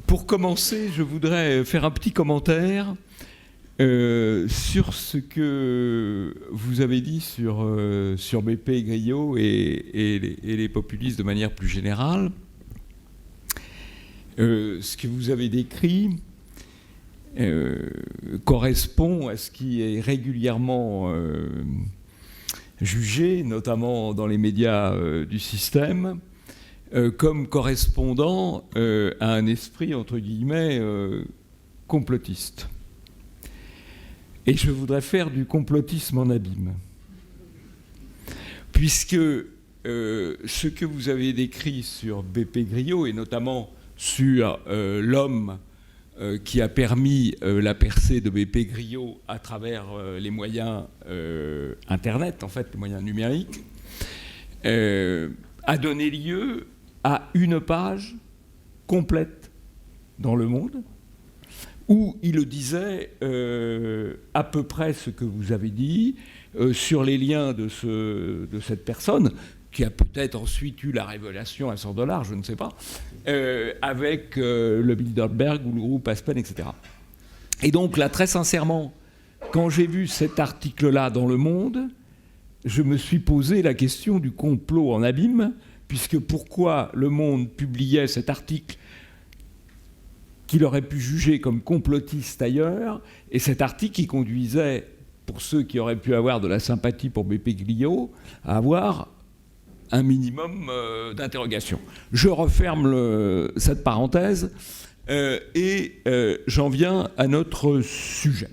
Pour commencer, je voudrais faire un petit commentaire sur ce que vous avez dit sur BP Grillo et les populistes de manière plus générale. Ce que vous avez décrit correspond à ce qui est régulièrement jugé, notamment dans les médias du système, comme correspondant à un esprit, entre guillemets, complotiste. Et je voudrais faire du complotisme en abîme. Puisque ce que vous avez décrit sur BP Grillo, et notamment sur l'homme qui a permis la percée de BP Grillo à travers les moyens Internet, en fait, les moyens numériques, a donné lieu à une page complète dans Le Monde, où il disait à peu près ce que vous avez dit sur les liens de cette personne, qui a peut-être ensuite eu la révélation à $100, je ne sais pas, avec le Bilderberg ou le groupe Aspen, etc. Et donc là, très sincèrement, quand j'ai vu cet article-là dans Le Monde, je me suis posé la question du complot en abîme, puisque pourquoi Le Monde publiait cet article qu'il aurait pu juger comme complotiste ailleurs, et cet article qui conduisait, pour ceux qui auraient pu avoir de la sympathie pour BP Grillo, à avoir un minimum d'interrogation. Je referme cette parenthèse et j'en viens à notre sujet.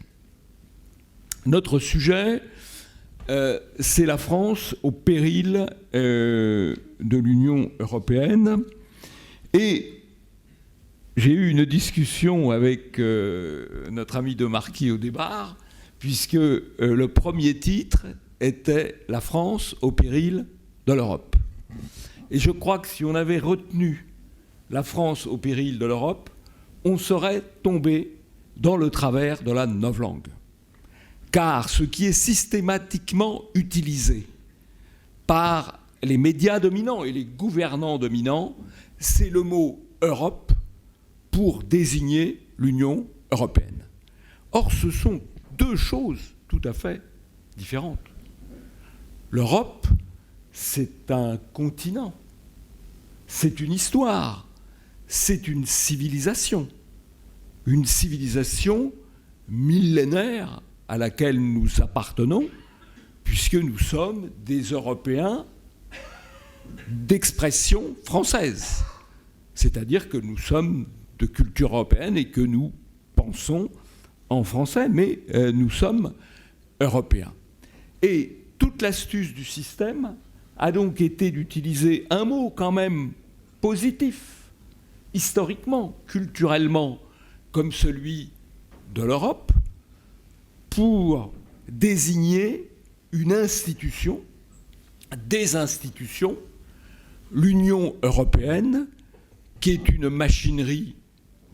Notre sujet, c'est la France au péril de l'Union européenne. Et j'ai eu une discussion avec notre ami de Marquis au départ, puisque le premier titre était « La France au péril de l'Europe ». Et je crois que si on avait retenu la France au péril de l'Europe, on serait tombé dans le travers de la novlangue. Car ce qui est systématiquement utilisé par les médias dominants et les gouvernants dominants, c'est le mot « Europe » pour désigner l'Union européenne. Or, ce sont deux choses tout à fait différentes. L'Europe, c'est un continent, c'est une histoire, c'est une civilisation millénaire à laquelle nous appartenons, puisque nous sommes des Européens d'expression française. C'est-à-dire que nous sommes de culture européenne et que nous pensons en français, mais nous sommes européens. Et toute l'astuce du système a donc été d'utiliser un mot quand même positif, historiquement, culturellement, comme celui de l'Europe, pour désigner une institution, des institutions, l'Union européenne, qui est une machinerie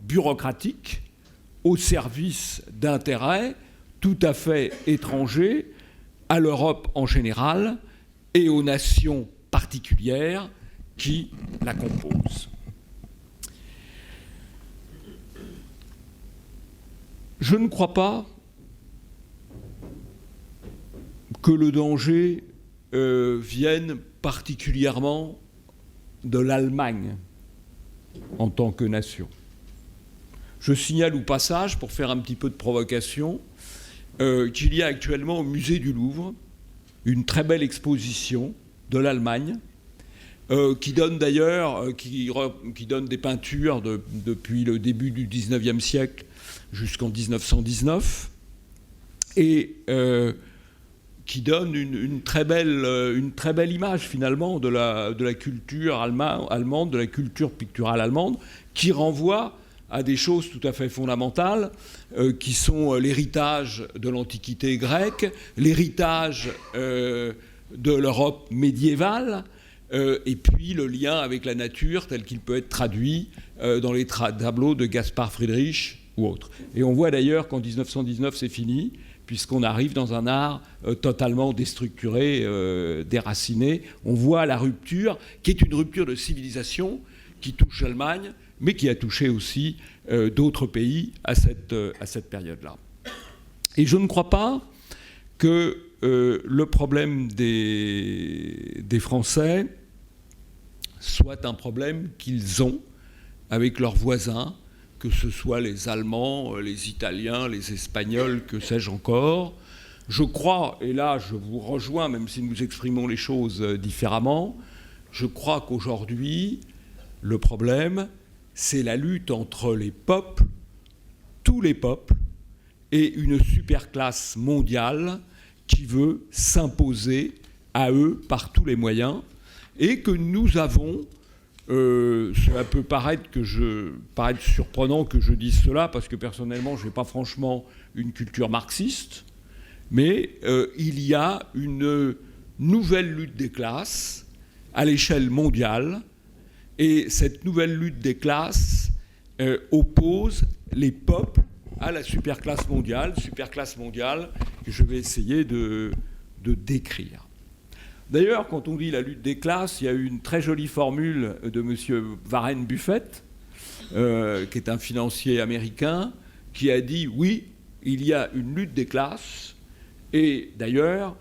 bureaucratique au service d'intérêts tout à fait étrangers à l'Europe en général et aux nations particulières qui la composent. Je ne crois pas que le danger vienne particulièrement de l'Allemagne en tant que nation. Je signale au passage, pour faire un petit peu de provocation, qu'il y a actuellement au musée du Louvre une très belle exposition de l'Allemagne, qui donne d'ailleurs qui donne des peintures depuis le début du XIXe siècle jusqu'en 1919, et qui donne une très belle image finalement de la culture allemande, de la culture picturale allemande, qui renvoie à des choses tout à fait fondamentales, qui sont l'héritage de l'Antiquité grecque, l'héritage de l'Europe médiévale, et puis le lien avec la nature tel qu'il peut être traduit dans les tableaux de Gaspard Friedrich ou autres. Et on voit d'ailleurs qu'en 1919 c'est fini, puisqu'on arrive dans un art totalement déstructuré, déraciné. On voit la rupture, qui est une rupture de civilisation, qui touche l'Allemagne, mais qui a touché aussi d'autres pays à cette période-là. Et je ne crois pas que le problème des Français soit un problème qu'ils ont avec leurs voisins, que ce soit les Allemands, les Italiens, les Espagnols, que sais-je encore. Je crois, et là je vous rejoins, même si nous exprimons les choses différemment, je crois qu'aujourd'hui, le problème, c'est la lutte entre les peuples, tous les peuples, et une superclasse mondiale qui veut s'imposer à eux par tous les moyens, et que nous avons, cela peut paraître surprenant que je dise cela, parce que personnellement je n'ai pas franchement une culture marxiste, mais il y a une nouvelle lutte des classes à l'échelle mondiale, et cette nouvelle lutte des classes oppose les peuples à la superclasse mondiale que je vais essayer de décrire. D'ailleurs, quand on dit la lutte des classes, il y a eu une très jolie formule de M. Warren Buffett, qui est un financier américain, qui a dit « Oui, il y a une lutte des classes, et d'ailleurs,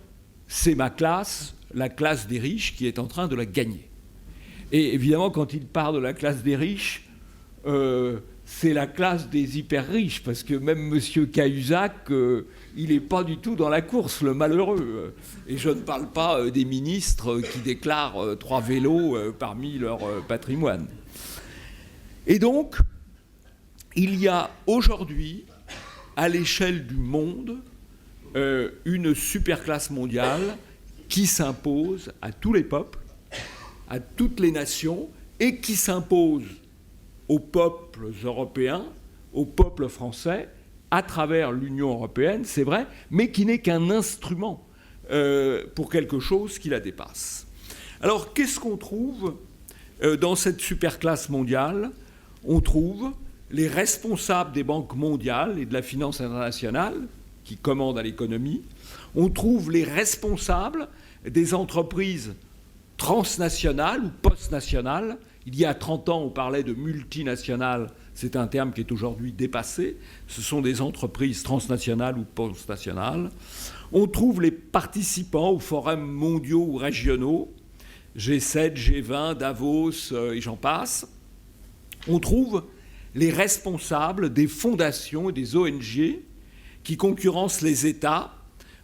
c'est ma classe, la classe des riches, qui est en train de la gagner. » Et évidemment, quand il parle de la classe des riches, c'est la classe des hyper riches, parce que même M. Cahuzac, il n'est pas du tout dans la course, le malheureux. Et je ne parle pas des ministres qui déclarent 3 vélos parmi leur patrimoine. Et donc, il y a aujourd'hui, à l'échelle du monde, une superclasse mondiale qui s'impose à tous les peuples, à toutes les nations, et qui s'impose aux peuples européens, aux peuples français, à travers l'Union européenne, c'est vrai, mais qui n'est qu'un instrument pour quelque chose qui la dépasse. Alors, qu'est-ce qu'on trouve dans cette superclasse mondiale? On trouve les responsables des banques mondiales et de la finance internationale, qui commandent à l'économie. On trouve les responsables des entreprises transnationales ou post-nationales. Il y a 30 ans, on parlait de multinationales. C'est un terme qui est aujourd'hui dépassé. Ce sont des entreprises transnationales ou post-nationales. On trouve les participants aux forums mondiaux ou régionaux, G7, G20, Davos, et j'en passe. On trouve les responsables des fondations et des ONG qui concurrencent les États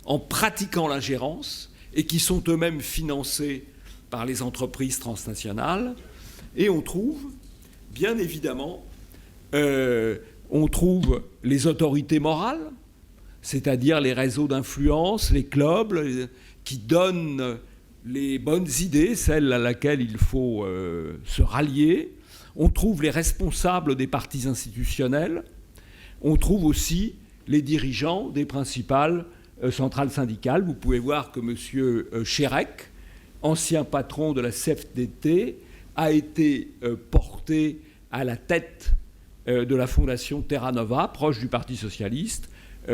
en pratiquant l'ingérence et qui sont eux-mêmes financés par les entreprises transnationales. Et on trouve, bien évidemment, on trouve les autorités morales, c'est-à-dire les réseaux d'influence, les clubs qui donnent les bonnes idées, celles à laquelle il faut se rallier. On trouve les responsables des partis institutionnels. On trouve aussi les dirigeants des principales centrales syndicales. Vous pouvez voir que M. Chérec, ancien patron de la CFDT, a été porté à la tête de la fondation Terra Nova, proche du Parti socialiste,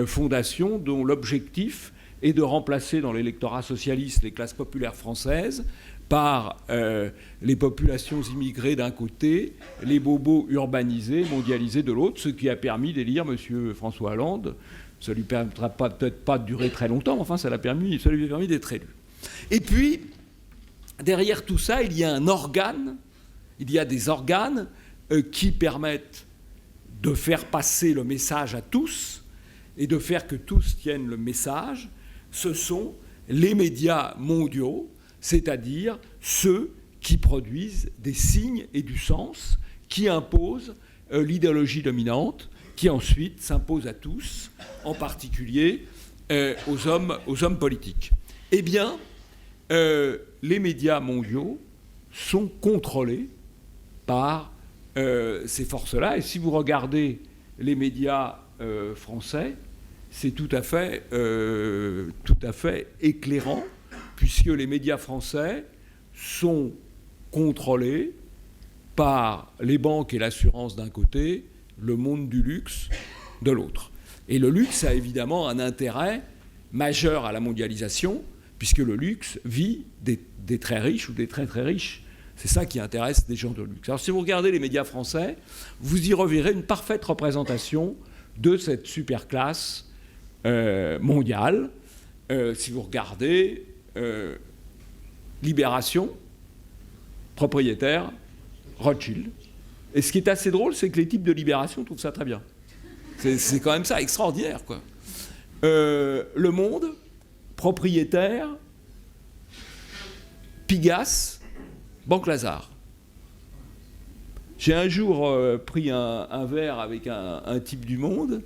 fondation dont l'objectif est de remplacer dans l'électorat socialiste les classes populaires françaises par les populations immigrées d'un côté, les bobos urbanisés, mondialisés de l'autre, ce qui a permis d'élire M. François Hollande. Ça ne lui permettra peut-être pas de durer très longtemps, mais enfin, ça lui a permis d'être élu. Et puis, derrière tout ça, il y a un organe, il y a des organes qui permettent de faire passer le message à tous et de faire que tous tiennent le message, ce sont les médias mondiaux, c'est-à-dire ceux qui produisent des signes et du sens, qui imposent l'idéologie dominante, qui ensuite s'impose à tous, en particulier aux hommes politiques. Eh bien, les médias mondiaux sont contrôlés par ces forces-là. Et si vous regardez les médias français, c'est tout à fait éclairant, puisque les médias français sont contrôlés par les banques et l'assurance d'un côté, le monde du luxe de l'autre. Et le luxe a évidemment un intérêt majeur à la mondialisation, puisque le luxe vit des très riches ou des très très riches. C'est ça qui intéresse des gens de luxe. Alors si vous regardez les médias français, vous y reverrez une parfaite représentation de cette superclasse mondiale. Si vous regardez Libération, propriétaire, Rothschild. Et ce qui est assez drôle, c'est que les types de Libération trouvent ça très bien. C'est quand même ça, extraordinaire, quoi. Le Monde, propriétaire, Pigasse, Banque Lazare. J'ai un jour pris un verre avec un type du Monde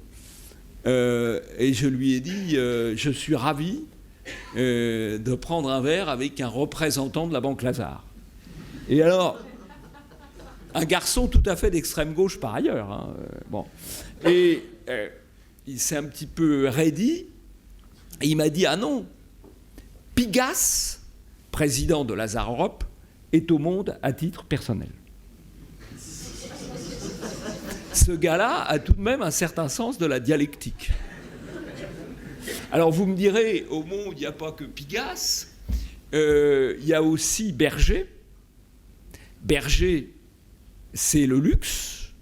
et je lui ai dit je suis ravi de prendre un verre avec un représentant de la Banque Lazare. Et alors, un garçon tout à fait d'extrême gauche par ailleurs. Hein, bon. Et il s'est un petit peu raidi et il m'a dit ah non, Pigasse, président de Lazare Europe, est au Monde à titre personnel. Ce gars-là a tout de même un certain sens de la dialectique. Alors vous me direz, au Monde, il n'y a pas que Pigasse, il y a aussi Berger. Berger, c'est le luxe.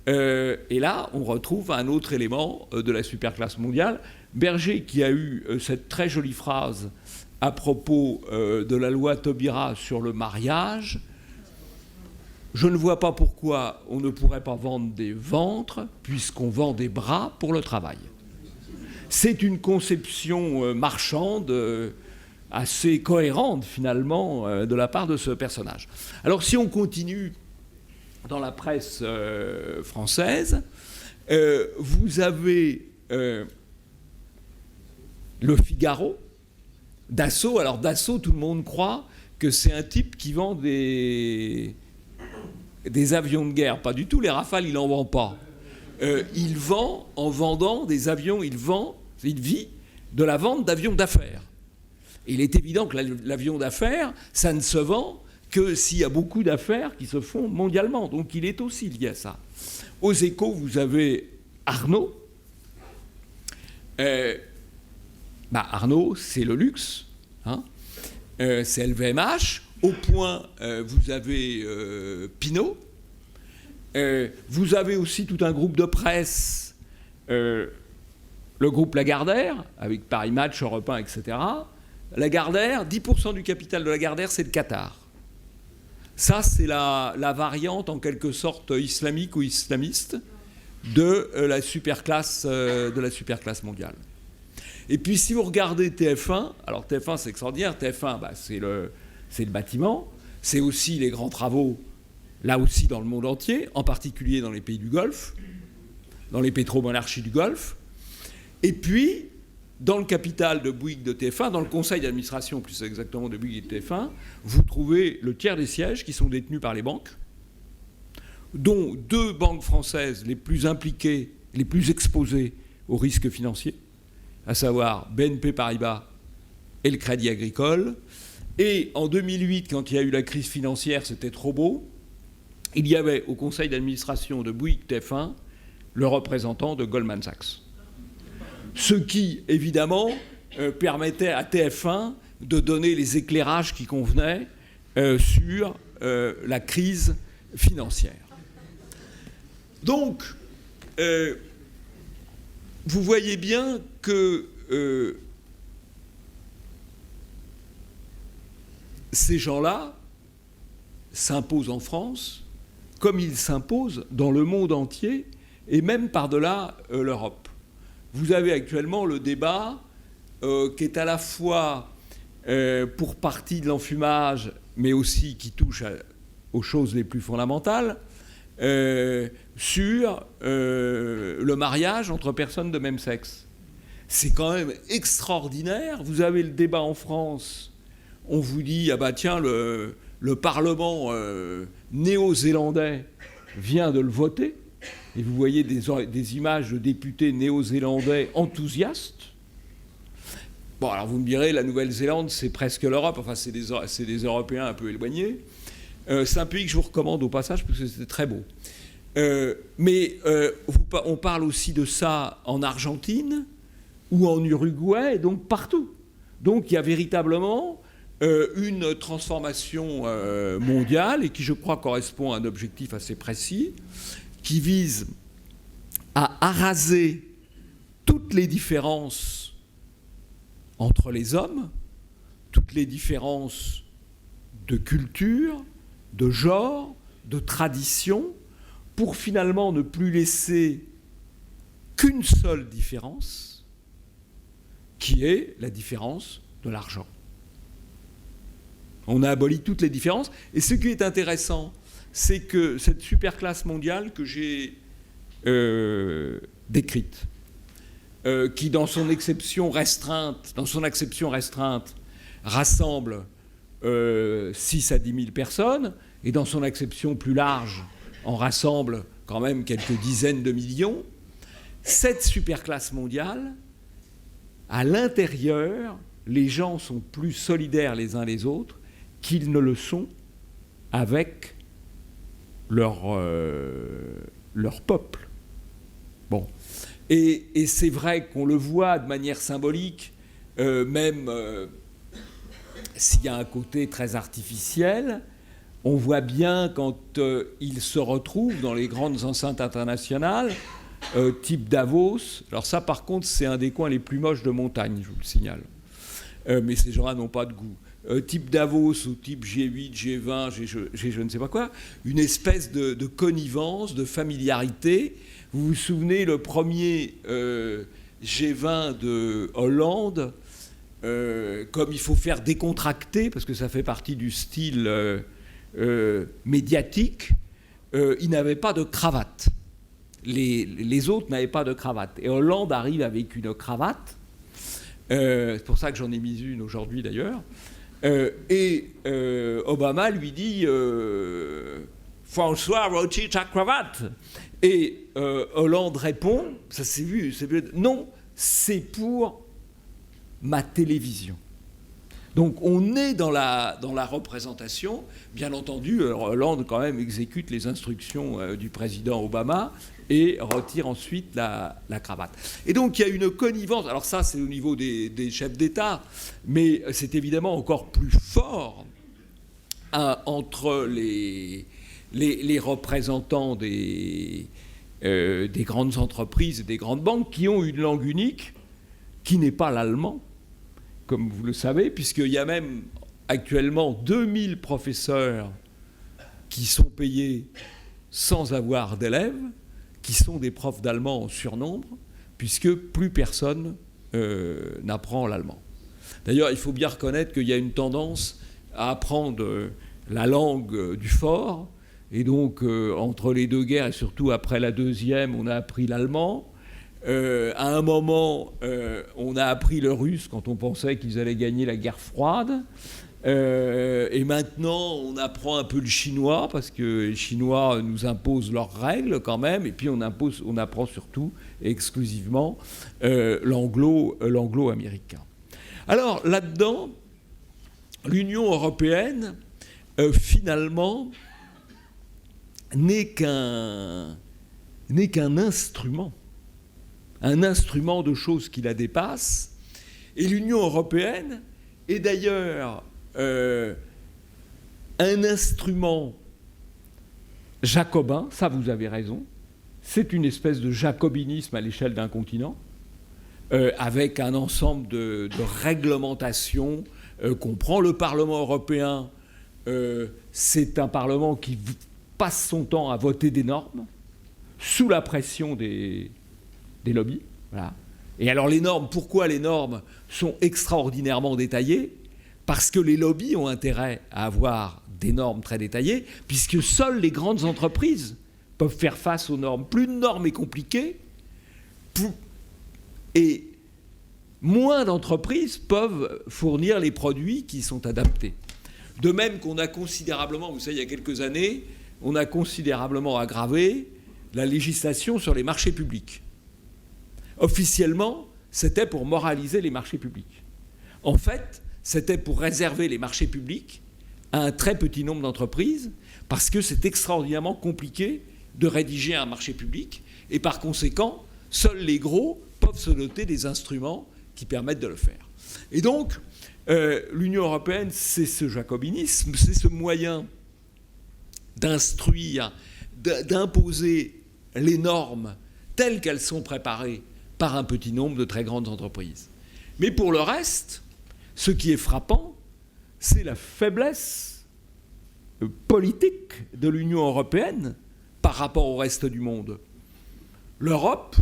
Et là, on retrouve un autre élément de la superclasse mondiale. Berger, qui a eu cette très jolie phrase à propos de la loi Taubira sur le mariage. Je ne vois pas pourquoi on ne pourrait pas vendre des ventres puisqu'on vend des bras pour le travail. C'est une conception marchande assez cohérente finalement de la part de ce personnage. Alors si on continue dans la presse française, vous avez Le Figaro, Dassault. Alors Dassault, tout le monde croit que c'est un type qui vend des avions de guerre. Pas du tout, les Rafales, il n'en vend pas. Il vend en vendant des avions, il vit de la vente d'avions d'affaires. Et il est évident que l'avion d'affaires, ça ne se vend que s'il y a beaucoup d'affaires qui se font mondialement. Donc il est aussi lié à ça. Aux Échos, vous avez Arnaud. Arnaud, c'est le luxe. Hein, c'est LVMH. Au Point, vous avez Pinault. Vous avez aussi tout un groupe de presse, le groupe Lagardère, avec Paris Match, Europe 1, etc. Lagardère, 10% du capital de Lagardère, c'est le Qatar. Ça, c'est la variante, en quelque sorte, islamique ou islamiste de la superclasse mondiale. Et puis, si vous regardez TF1, alors TF1, c'est extraordinaire. TF1, c'est le bâtiment. C'est aussi les grands travaux, là aussi dans le monde entier, en particulier dans les pays du Golfe, dans les pétromonarchies du Golfe. Et puis, dans le capital de Bouygues de TF1, dans le conseil d'administration plus exactement de Bouygues de TF1, vous trouvez le tiers des sièges qui sont détenus par les banques, dont 2 banques françaises les plus impliquées, les plus exposées aux risques financiers, à savoir BNP Paribas et le Crédit Agricole. Et en 2008, quand il y a eu la crise financière, c'était trop beau. Il y avait au conseil d'administration de Bouygues TF1 le représentant de Goldman Sachs. Ce qui, évidemment, permettait à TF1 de donner les éclairages qui convenaient sur la crise financière. Donc, vous voyez bien que ces gens-là s'imposent en France comme ils s'imposent dans le monde entier et même par-delà l'Europe. Vous avez actuellement le débat qui est à la fois pour partie de l'enfumage, mais aussi qui touche aux choses les plus fondamentales, sur le mariage entre personnes de même sexe. C'est quand même extraordinaire. Vous avez le débat en France, on vous dit, ah bah tiens, le Parlement néo-zélandais vient de le voter, et vous voyez des images de députés néo-zélandais enthousiastes. Bon, alors vous me direz, la Nouvelle-Zélande, c'est presque l'Europe, enfin c'est des Européens un peu éloignés. C'est un pays que je vous recommande au passage, parce que c'était très beau. Mais on parle aussi de ça en Argentine, ou en Uruguay, donc partout. Donc il y a véritablement une transformation mondiale, et qui, je crois, correspond à un objectif assez précis, qui vise à araser toutes les différences entre les hommes, toutes les différences de culture, de genre, de tradition, pour finalement ne plus laisser qu'une seule différence, qui est la différence de l'argent. On a aboli toutes les différences, et ce qui est intéressant, c'est que cette superclasse mondiale que j'ai décrite, qui dans son acception restreinte, rassemble 6 à 10 000 personnes, et dans son acception plus large, en rassemble quand même quelques dizaines de millions, cette superclasse mondiale, à l'intérieur, les gens sont plus solidaires les uns les autres qu'ils ne le sont avec leur peuple. Bon. Et c'est vrai qu'on le voit de manière symbolique, même s'il y a un côté très artificiel, on voit bien quand ils se retrouvent dans les grandes enceintes internationales, type Davos. Alors ça, par contre, c'est un des coins les plus moches de montagne, je vous le signale. Mais ces gens-là n'ont pas de goût. Type Davos ou type G8, G20, je ne sais pas quoi, une espèce de connivence, de familiarité. Vous vous souvenez, le premier G20 de Hollande, comme il faut faire décontracter, parce que ça fait partie du style médiatique, il n'avait pas de cravate. Les autres n'avaient pas de cravate. Et Hollande arrive avec une cravate. C'est pour ça que j'en ai mis une aujourd'hui d'ailleurs. Et Obama lui dit François, retire ta cravate. Et Hollande répond, ça s'est vu, non, c'est pour ma télévision. Donc on est dans la représentation. Bien entendu, Hollande quand même exécute les instructions du président Obama et retire ensuite la cravate. Et donc il y a une connivence. Alors ça, c'est au niveau des chefs d'État, mais c'est évidemment encore plus fort entre les représentants des grandes entreprises et des grandes banques qui ont une langue unique qui n'est pas l'allemand, comme vous le savez, puisqu'il y a même actuellement 2000 professeurs qui sont payés sans avoir d'élèves, qui sont des profs d'allemand en surnombre, puisque plus personne n'apprend l'allemand. D'ailleurs, il faut bien reconnaître qu'il y a une tendance à apprendre la langue du fort, et donc entre les deux guerres, et surtout après la deuxième, on a appris l'allemand. À un moment, on a appris le russe quand on pensait qu'ils allaient gagner la guerre froide. Et maintenant, on apprend un peu le chinois, parce que les Chinois nous imposent leurs règles quand même, et puis on apprend surtout et exclusivement l'anglo-américain. Alors là-dedans, l'Union européenne, finalement, n'est qu'un instrument. Un instrument de choses qui la dépassent. Et l'Union européenne est d'ailleurs un instrument jacobin, ça vous avez raison, c'est une espèce de jacobinisme à l'échelle d'un continent, avec un ensemble de réglementations qu'on prend. Le Parlement européen, c'est un Parlement qui passe son temps à voter des normes, sous la pression des lobbies. Voilà. Et alors les normes, pourquoi les normes sont extraordinairement détaillées? Parce que les lobbies ont intérêt à avoir des normes très détaillées, puisque seules les grandes entreprises peuvent faire face aux normes. Plus une norme est compliquée, et moins d'entreprises peuvent fournir les produits qui sont adaptés. De même qu'on a considérablement, vous savez, il y a quelques années, on a considérablement aggravé la législation sur les marchés publics. Officiellement, c'était pour moraliser les marchés publics. En fait, c'était pour réserver les marchés publics à un très petit nombre d'entreprises, parce que c'est extraordinairement compliqué de rédiger un marché public, et par conséquent, seuls les gros peuvent se doter des instruments qui permettent de le faire. Et donc, l'Union européenne, c'est ce jacobinisme, c'est ce moyen d'instruire, d'imposer les normes telles qu'elles sont préparées par un petit nombre de très grandes entreprises. Mais pour le reste, ce qui est frappant, c'est la faiblesse politique de l'Union européenne par rapport au reste du monde. L'Europe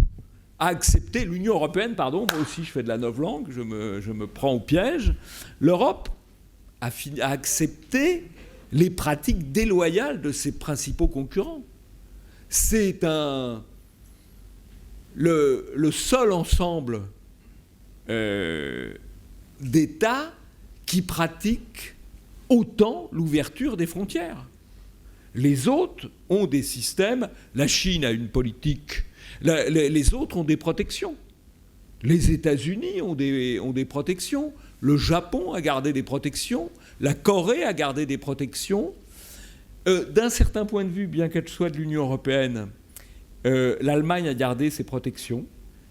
a accepté, l'Union européenne, pardon, moi aussi je fais de la novlangue, je me prends au piège, l'Europe a accepté les pratiques déloyales de ses principaux concurrents. C'est le seul ensemble d'États qui pratiquent autant l'ouverture des frontières. Les autres ont des systèmes, la Chine a une politique, les autres ont des protections. Les États-Unis ont des protections, le Japon a gardé des protections, la Corée a gardé des protections. D'un certain point de vue, bien qu'elle soit de l'Union européenne, l'Allemagne a gardé ses protections,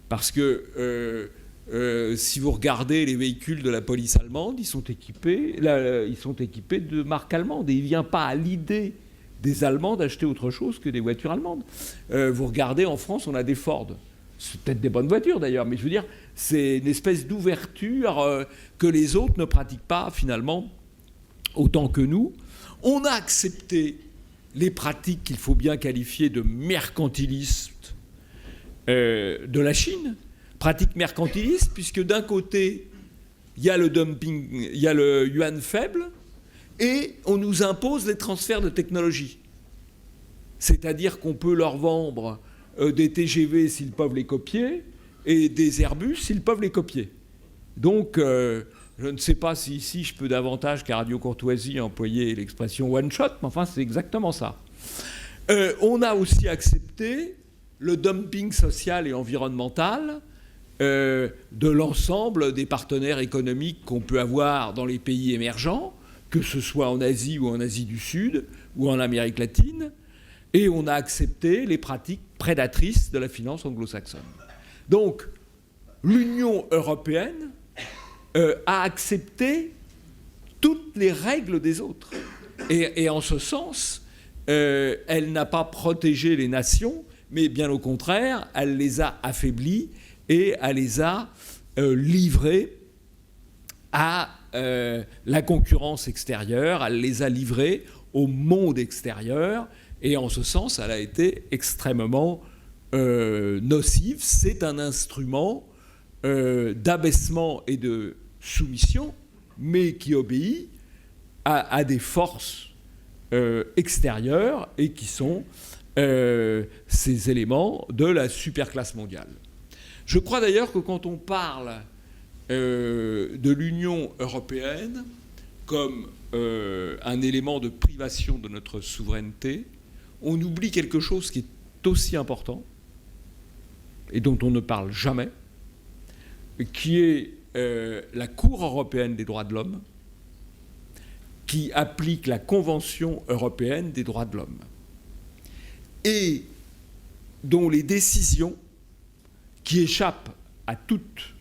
parce que si vous regardez les véhicules de la police allemande, ils sont équipés de marque allemande, et il ne vient pas à l'idée des Allemands d'acheter autre chose que des voitures allemandes. Vous regardez, en France, on a des Ford. C'est peut-être des bonnes voitures d'ailleurs, mais je veux dire, c'est une espèce d'ouverture que les autres ne pratiquent pas finalement autant que nous. On a accepté les pratiques qu'il faut bien qualifier de mercantilistes de la Chine. Pratiques mercantilistes, puisque d'un côté, il y a le dumping, il y a le yuan faible, et on nous impose des transferts de technologie. C'est-à-dire qu'on peut leur vendre des TGV s'ils peuvent les copier, et des Airbus s'ils peuvent les copier. Donc, je ne sais pas si ici je peux davantage qu'à Radio Courtoisie employer l'expression one-shot, mais enfin c'est exactement ça. On a aussi accepté le dumping social et environnemental de l'ensemble des partenaires économiques qu'on peut avoir dans les pays émergents, que ce soit en Asie ou en Asie du Sud ou en Amérique latine, et on a accepté les pratiques prédatrices de la finance anglo-saxonne. Donc, l'Union européenne a accepté toutes les règles des autres. Et en ce sens, elle n'a pas protégé les nations, mais bien au contraire, elle les a affaiblies et elle les a livrées à la concurrence extérieure, elle les a livrées au monde extérieur, et en ce sens, elle a été extrêmement nocive. C'est un instrument d'abaissement et de soumission, mais qui obéit à des forces extérieures et qui sont ces éléments de la superclasse mondiale. Je crois d'ailleurs que quand on parle de l'Union européenne comme un élément de privation de notre souveraineté, on oublie quelque chose qui est aussi important et dont on ne parle jamais, qui est la Cour européenne des droits de l'homme, qui applique la Convention européenne des droits de l'homme, et dont les décisions, qui échappent à toute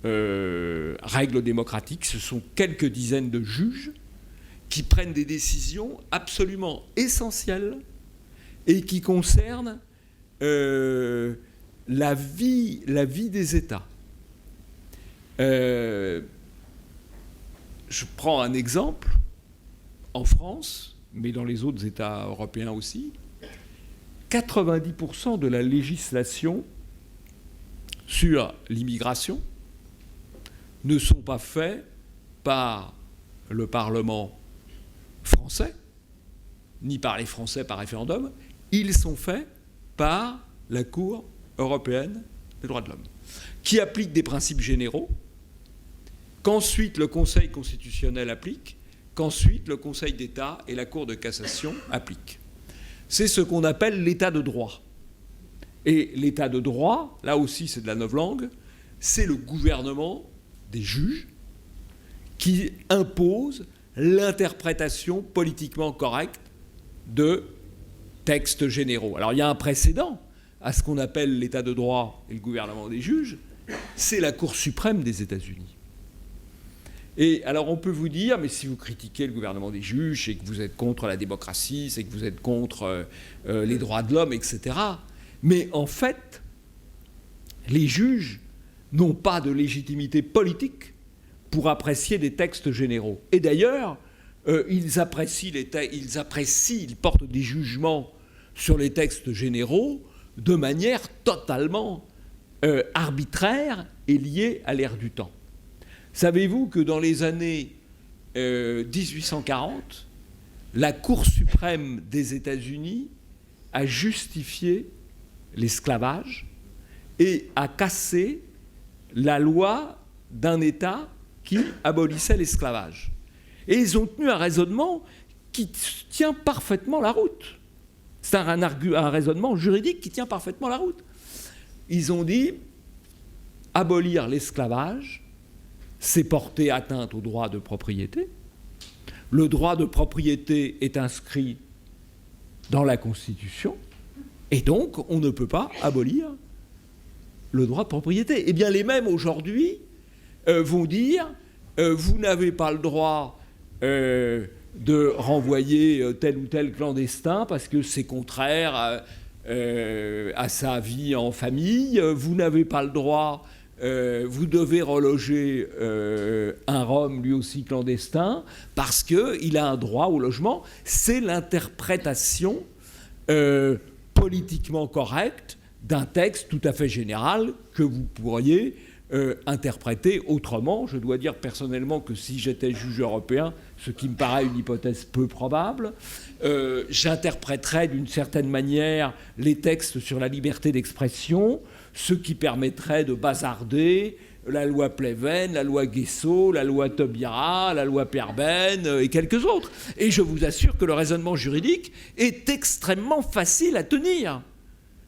règle démocratique, ce sont quelques dizaines de juges qui prennent des décisions absolument essentielles et qui concernent la vie des États. Je prends un exemple. En France, mais dans les autres États européens aussi, 90% de la législation sur l'immigration ne sont pas faits par le Parlement français, ni par les Français par référendum, ils sont faits par la Cour européenne des droits de l'homme, qui applique des principes généraux, qu'ensuite le Conseil constitutionnel applique, qu'ensuite le Conseil d'État et la Cour de cassation appliquent. C'est ce qu'on appelle l'état de droit. Et l'état de droit, là aussi c'est de la novlangue, c'est le gouvernement des juges qui impose l'interprétation politiquement correcte de textes généraux. Alors il y a un précédent à ce qu'on appelle l'état de droit et le gouvernement des juges, c'est la Cour suprême des États-Unis. Et alors on peut vous dire, mais si vous critiquez le gouvernement des juges, c'est que vous êtes contre la démocratie, c'est que vous êtes contre les droits de l'homme, etc. Mais en fait, les juges n'ont pas de légitimité politique pour apprécier des textes généraux. Et d'ailleurs, ils portent des jugements sur les textes généraux de manière totalement arbitraire et liée à l'ère du temps. Savez-vous que dans les années 1840, la Cour suprême des États-Unis a justifié l'esclavage et a cassé la loi d'un État qui abolissait l'esclavage. Et ils ont tenu un raisonnement qui tient parfaitement la route. C'est un raisonnement juridique qui tient parfaitement la route. Ils ont dit, abolir l'esclavage, c'est porter atteinte au droit de propriété. Le droit de propriété est inscrit dans la Constitution, et donc on ne peut pas abolir le droit de propriété. Eh bien, les mêmes aujourd'hui vont dire vous n'avez pas le droit de renvoyer tel ou tel clandestin parce que c'est contraire à sa vie en famille. Vous n'avez pas le droit, vous devez reloger un Rom lui aussi clandestin parce qu'il a un droit au logement. C'est l'interprétation politiquement correcte d'un texte tout à fait général que vous pourriez interpréter autrement. Je dois dire personnellement que si j'étais juge européen, ce qui me paraît une hypothèse peu probable, j'interpréterais d'une certaine manière les textes sur la liberté d'expression, ce qui permettrait de bazarder la loi Pleven, la loi Guesso, la loi Taubira, la loi Perben et quelques autres. Et je vous assure que le raisonnement juridique est extrêmement facile à tenir.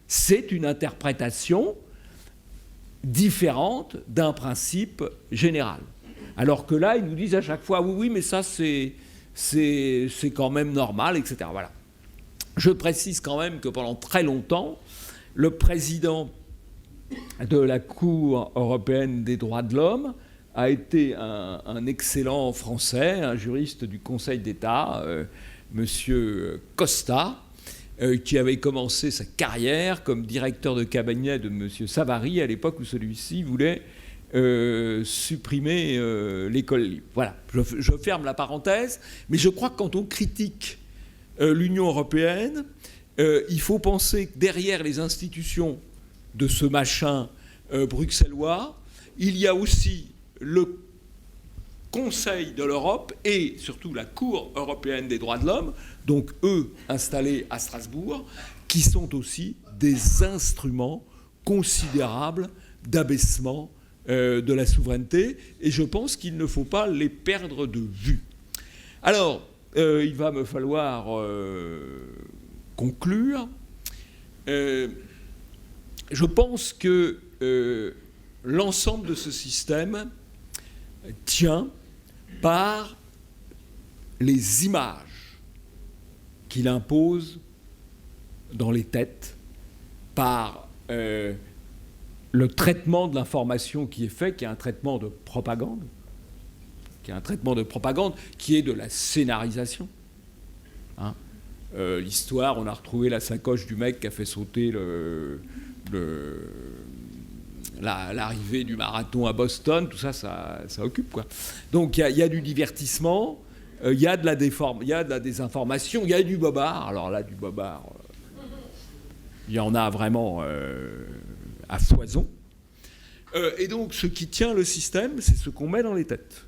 C'est une interprétation différente d'un principe général. Alors que là, ils nous disent à chaque fois, oui, mais ça, c'est quand même normal, etc. Voilà. Je précise quand même que pendant très longtemps, le président de la Cour européenne des droits de l'homme a été un excellent Français, un juriste du Conseil d'État, monsieur Costa, qui avait commencé sa carrière comme directeur de cabinet de M. Savary à l'époque où celui-ci voulait supprimer l'école libre. Voilà, je ferme la parenthèse, mais je crois que quand on critique l'Union européenne, il faut penser que derrière les institutions de ce machin bruxellois, il y a aussi le Conseil de l'Europe et surtout la Cour européenne des droits de l'homme, donc eux installés à Strasbourg, qui sont aussi des instruments considérables d'abaissement de la souveraineté, et je pense qu'il ne faut pas les perdre de vue. Alors, il va me falloir conclure. Je pense que l'ensemble de ce système tient par les images qu'il impose dans les têtes, par le traitement de l'information qui est fait, qui est un traitement de propagande, qui est de la scénarisation. Hein, l'histoire, on a retrouvé la sacoche du mec qui a fait sauter l'arrivée du marathon à Boston, tout ça, ça occupe, quoi. Donc il y a du divertissement, il y a de la désinformation, il y a du bobard. Alors là, du bobard, Il y en a vraiment à foison. Et donc, ce qui tient le système, c'est ce qu'on met dans les têtes.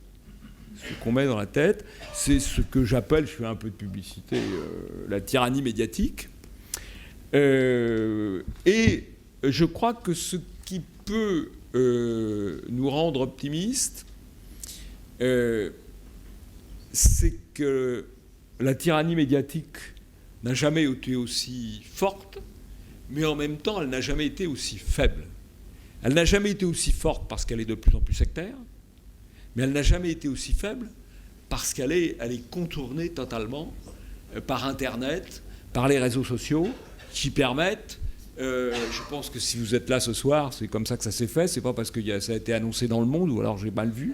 Ce qu'on met dans la tête, c'est ce que j'appelle, je fais un peu de publicité, la tyrannie médiatique. Et je crois que ce qui peut nous rendre optimistes, c'est que la tyrannie médiatique n'a jamais été aussi forte, mais en même temps, elle n'a jamais été aussi faible. Elle n'a jamais été aussi forte parce qu'elle est de plus en plus sectaire, mais elle n'a jamais été aussi faible parce qu'elle est contournée totalement par Internet, par les réseaux sociaux, qui permettent, je pense que si vous êtes là ce soir, c'est comme ça que ça s'est fait, c'est pas parce que ça a été annoncé dans Le Monde, ou alors j'ai mal vu.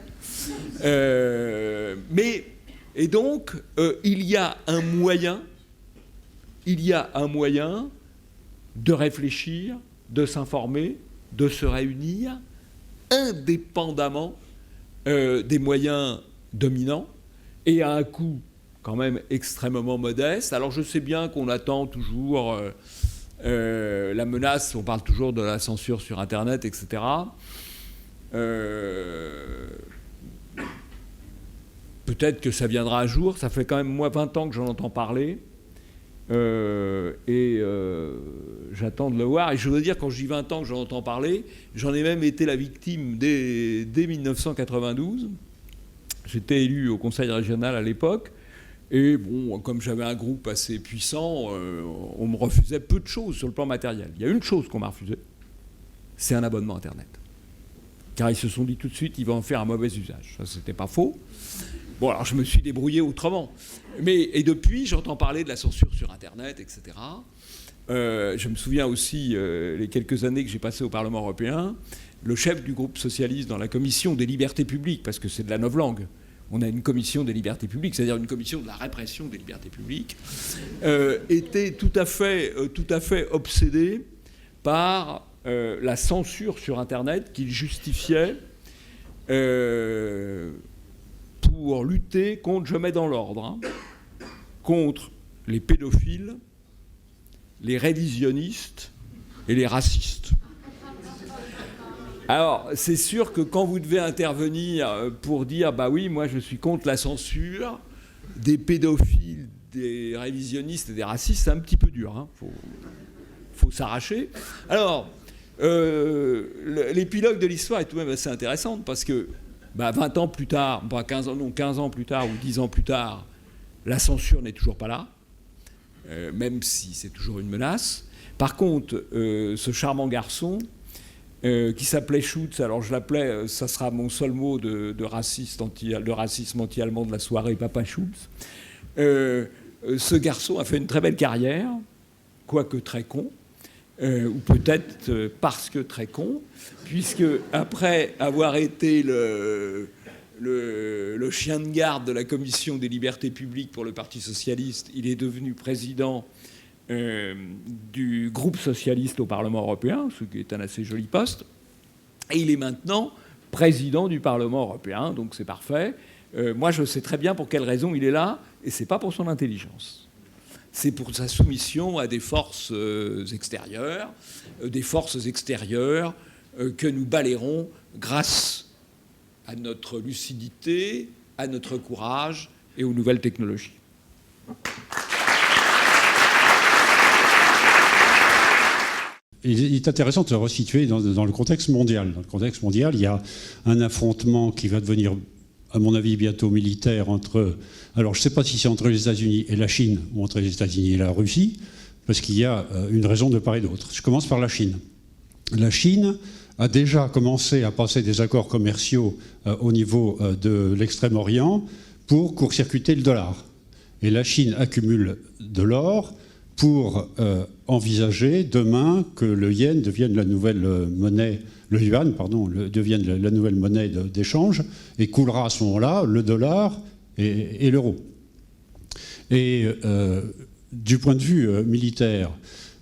Et donc, il y a un moyen de réfléchir, de s'informer, de se réunir, indépendamment des moyens dominants, et à un coût quand même extrêmement modeste. Alors je sais bien qu'on attend toujours la menace, on parle toujours de la censure sur Internet, etc. Peut-être que ça viendra un jour, ça fait quand même moi 20 ans que j'en entends parler, j'attends de le voir. Et je veux dire, quand je dis 20 ans que j'en entends parler, j'en ai même été la victime dès 1992. J'étais élu au conseil régional à l'époque, et bon, comme j'avais un groupe assez puissant, on me refusait peu de choses sur le plan matériel. Il y a une chose qu'on m'a refusée, c'est un abonnement Internet. Car ils se sont dit tout de suite, ils vont en faire un mauvais usage. Ça, c'était pas faux. Bon, alors je me suis débrouillé autrement. Et depuis, j'entends parler de la censure sur Internet, etc. Je me souviens aussi, les quelques années que j'ai passées au Parlement européen, le chef du groupe socialiste dans la commission des libertés publiques, parce que c'est de la novlangue, on a une commission des libertés publiques, c'est-à-dire une commission de la répression des libertés publiques, était tout à fait obsédé par la censure sur Internet qu'il justifiait pour lutter contre, je mets dans l'ordre, contre les pédophiles, les révisionnistes et les racistes. Alors, c'est sûr que quand vous devez intervenir pour dire « bah oui, moi je suis contre la censure des pédophiles, des révisionnistes et des racistes », c'est un petit peu dur, faut s'arracher. Alors, l'épilogue de l'histoire est tout de même assez intéressante parce que 20 ans plus tard, 15 ans plus tard ou 10 ans plus tard, la censure n'est toujours pas là, même si c'est toujours une menace. Par contre, ce charmant garçon qui s'appelait Schutz, alors je l'appelais, ça sera mon seul mot de racisme anti-allemand de la soirée, Papa Schulz. Ce garçon a fait une très belle carrière, quoique très con, ou peut-être parce que très con, puisque après avoir été le chien de garde de la Commission des libertés publiques pour le Parti socialiste, il est devenu président du groupe socialiste au Parlement européen, ce qui est un assez joli poste, et il est maintenant président du Parlement européen, donc c'est parfait. Moi, je sais très bien pour quelle raison il est là, et c'est pas pour son intelligence. C'est pour sa soumission à des forces extérieures, que nous balayerons grâce à notre lucidité, à notre courage et aux nouvelles technologies. Il est intéressant de se resituer dans le contexte mondial. Dans le contexte mondial, il y a un affrontement qui va devenir, à mon avis, bientôt militaire entre... Alors, je ne sais pas si c'est entre les États-Unis et la Chine ou entre les États-Unis et la Russie, parce qu'il y a une raison de part et d'autre. Je commence par la Chine. La Chine a déjà commencé à passer des accords commerciaux au niveau de l'Extrême-Orient pour court-circuiter le dollar. Et la Chine accumule de l'or pour envisager demain que le yen devienne la nouvelle monnaie, le yuan, pardon, devienne la nouvelle monnaie d'échange, et coulera à ce moment-là le dollar et l'euro. Et du point de vue militaire,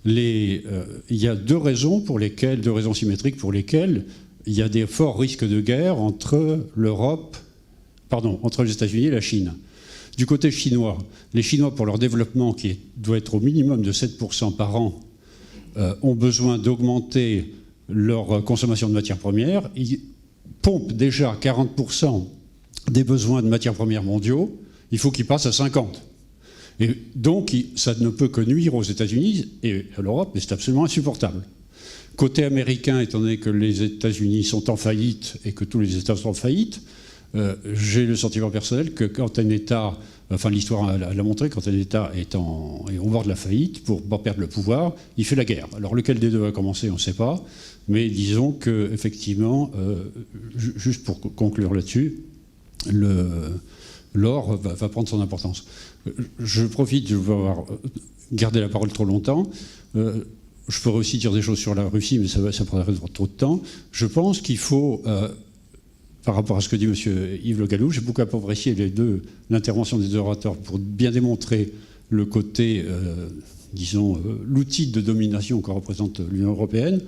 il y a deux raisons symétriques pour lesquelles il y a des forts risques de guerre entre les États-Unis et la Chine. Du côté chinois, les Chinois, pour leur développement qui doit être au minimum de 7% par an, ont besoin d'augmenter leur consommation de matières premières. Ils pompent déjà 40% des besoins de matières premières mondiaux. Il faut qu'ils passent à 50%. Et donc, ça ne peut que nuire aux États-Unis et à l'Europe, et c'est absolument insupportable. Côté américain, étant donné que les États-Unis sont en faillite et que tous les États sont en faillite, j'ai le sentiment personnel que quand un État, enfin l'histoire l'a montré, quand un État est au bord de la faillite, pour ne pas perdre le pouvoir, il fait la guerre. Alors lequel des deux va commencer, on ne sait pas, mais disons qu'effectivement, juste pour conclure là-dessus, l'or va prendre son importance. Je profite, je vais avoir gardé la parole trop longtemps. Je pourrais aussi dire des choses sur la Russie, mais ça prendrait trop de temps. Je pense qu'il faut, par rapport à ce que dit M. Yves Le Gallou, j'ai beaucoup apprécié l'intervention des orateurs pour bien démontrer le côté, disons, l'outil de domination que représente l'Union européenne.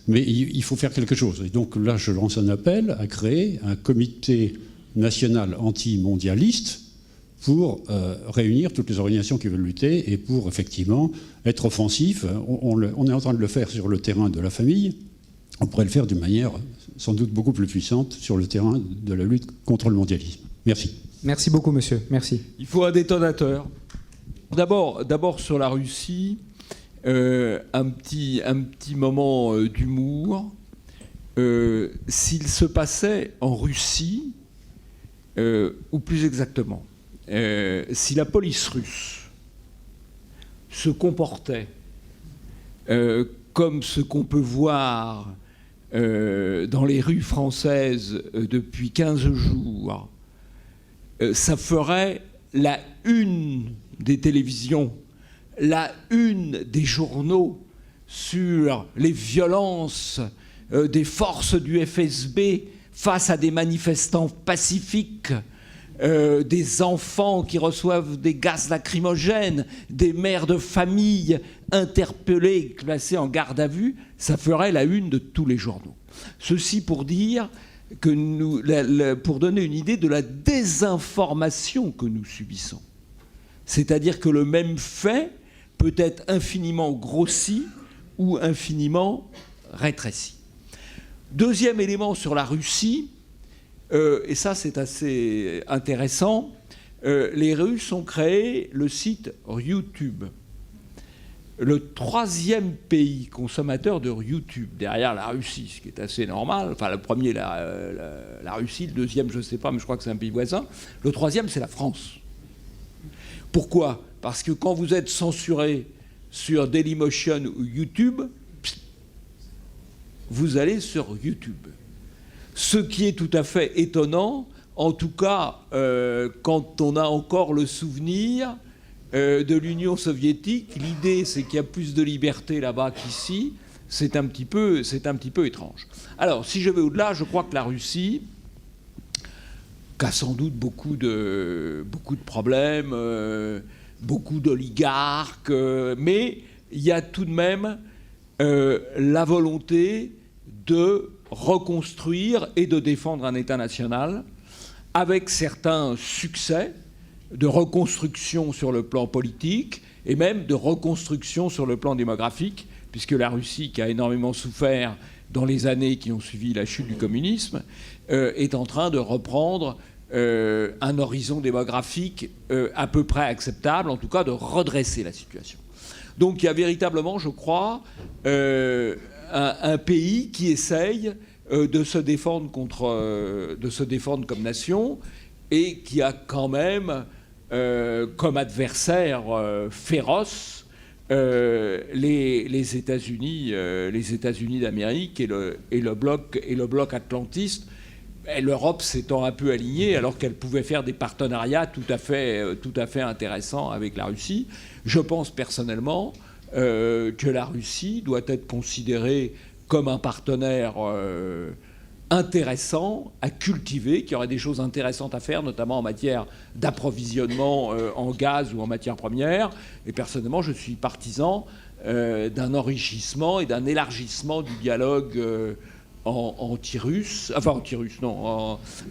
Mais il faut faire quelque chose. Et donc là, je lance un appel à créer un comité national anti-mondialiste pour réunir toutes les organisations qui veulent lutter et pour effectivement être offensif. On est en train de le faire sur le terrain de la famille. On pourrait le faire d'une manière sans doute beaucoup plus puissante sur le terrain de la lutte contre le mondialisme. Merci. Merci beaucoup, monsieur. Merci. Il faut un détonateur. D'abord sur la Russie, un petit moment d'humour. S'il se passait en Russie, ou plus exactement, si la police russe se comportait comme ce qu'on peut voir dans les rues françaises depuis 15 jours, ça ferait la une des télévisions, la une des journaux sur les violences des forces du FSB face à des manifestants pacifiques, des enfants qui reçoivent des gaz lacrymogènes, des mères de famille interpellées, placées en garde à vue, ça ferait la une de tous les journaux. Ceci pour dire que pour donner une idée de la désinformation que nous subissons. C'est-à-dire que le même fait peut être infiniment grossi ou infiniment rétréci. Deuxième élément sur la Russie, et ça c'est assez intéressant, les Russes ont créé le site YouTube. Le troisième pays consommateur de YouTube, derrière la Russie, ce qui est assez normal. Enfin, le premier, la Russie, le deuxième, je ne sais pas, mais je crois que c'est un pays voisin. Le troisième, c'est la France. Pourquoi ? Parce que quand vous êtes censuré sur Dailymotion ou YouTube, vous allez sur YouTube. Ce qui est tout à fait étonnant, en tout cas quand on a encore le souvenir de l'Union soviétique. L'idée, c'est qu'il y a plus de liberté là-bas qu'ici. C'est un petit peu étrange. Alors, si je vais au-delà, je crois que la Russie, qui a sans doute beaucoup de problèmes, beaucoup d'oligarques, mais il y a tout de même la volonté de reconstruire et de défendre un État national avec certains succès de reconstruction sur le plan politique et même de reconstruction sur le plan démographique, puisque la Russie, qui a énormément souffert dans les années qui ont suivi la chute du communisme, est en train de reprendre un horizon démographique à peu près acceptable, en tout cas de redresser la situation. Donc il y a véritablement, je crois, un pays qui essaye de se défendre comme nation et qui a quand même comme adversaire féroce les États-Unis d'Amérique et le bloc atlantiste. Et l'Europe s'étant un peu alignée alors qu'elle pouvait faire des partenariats tout à fait intéressants avec la Russie. Je pense personnellement que la Russie doit être considérée comme un partenaire intéressant à cultiver, qui aurait des choses intéressantes à faire, notamment en matière d'approvisionnement en gaz ou en matières premières. Et personnellement, je suis partisan d'un enrichissement et d'un élargissement du dialogue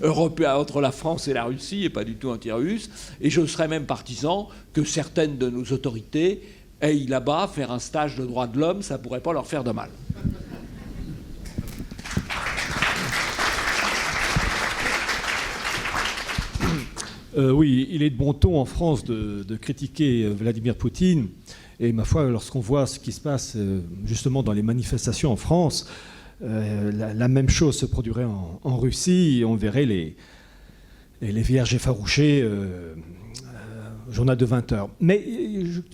européen entre la France et la Russie, et pas du tout anti-russe. Et je serais même partisan que certaines de nos autorités aillent là-bas faire un stage de droits de l'homme, ça ne pourrait pas leur faire de mal. Oui, il est de bon ton en France de critiquer Vladimir Poutine. Et ma foi, lorsqu'on voit ce qui se passe justement dans les manifestations en France, la même chose se produirait en Russie. Et on verrait les vierges effarouchées au journal de 20 heures. Mais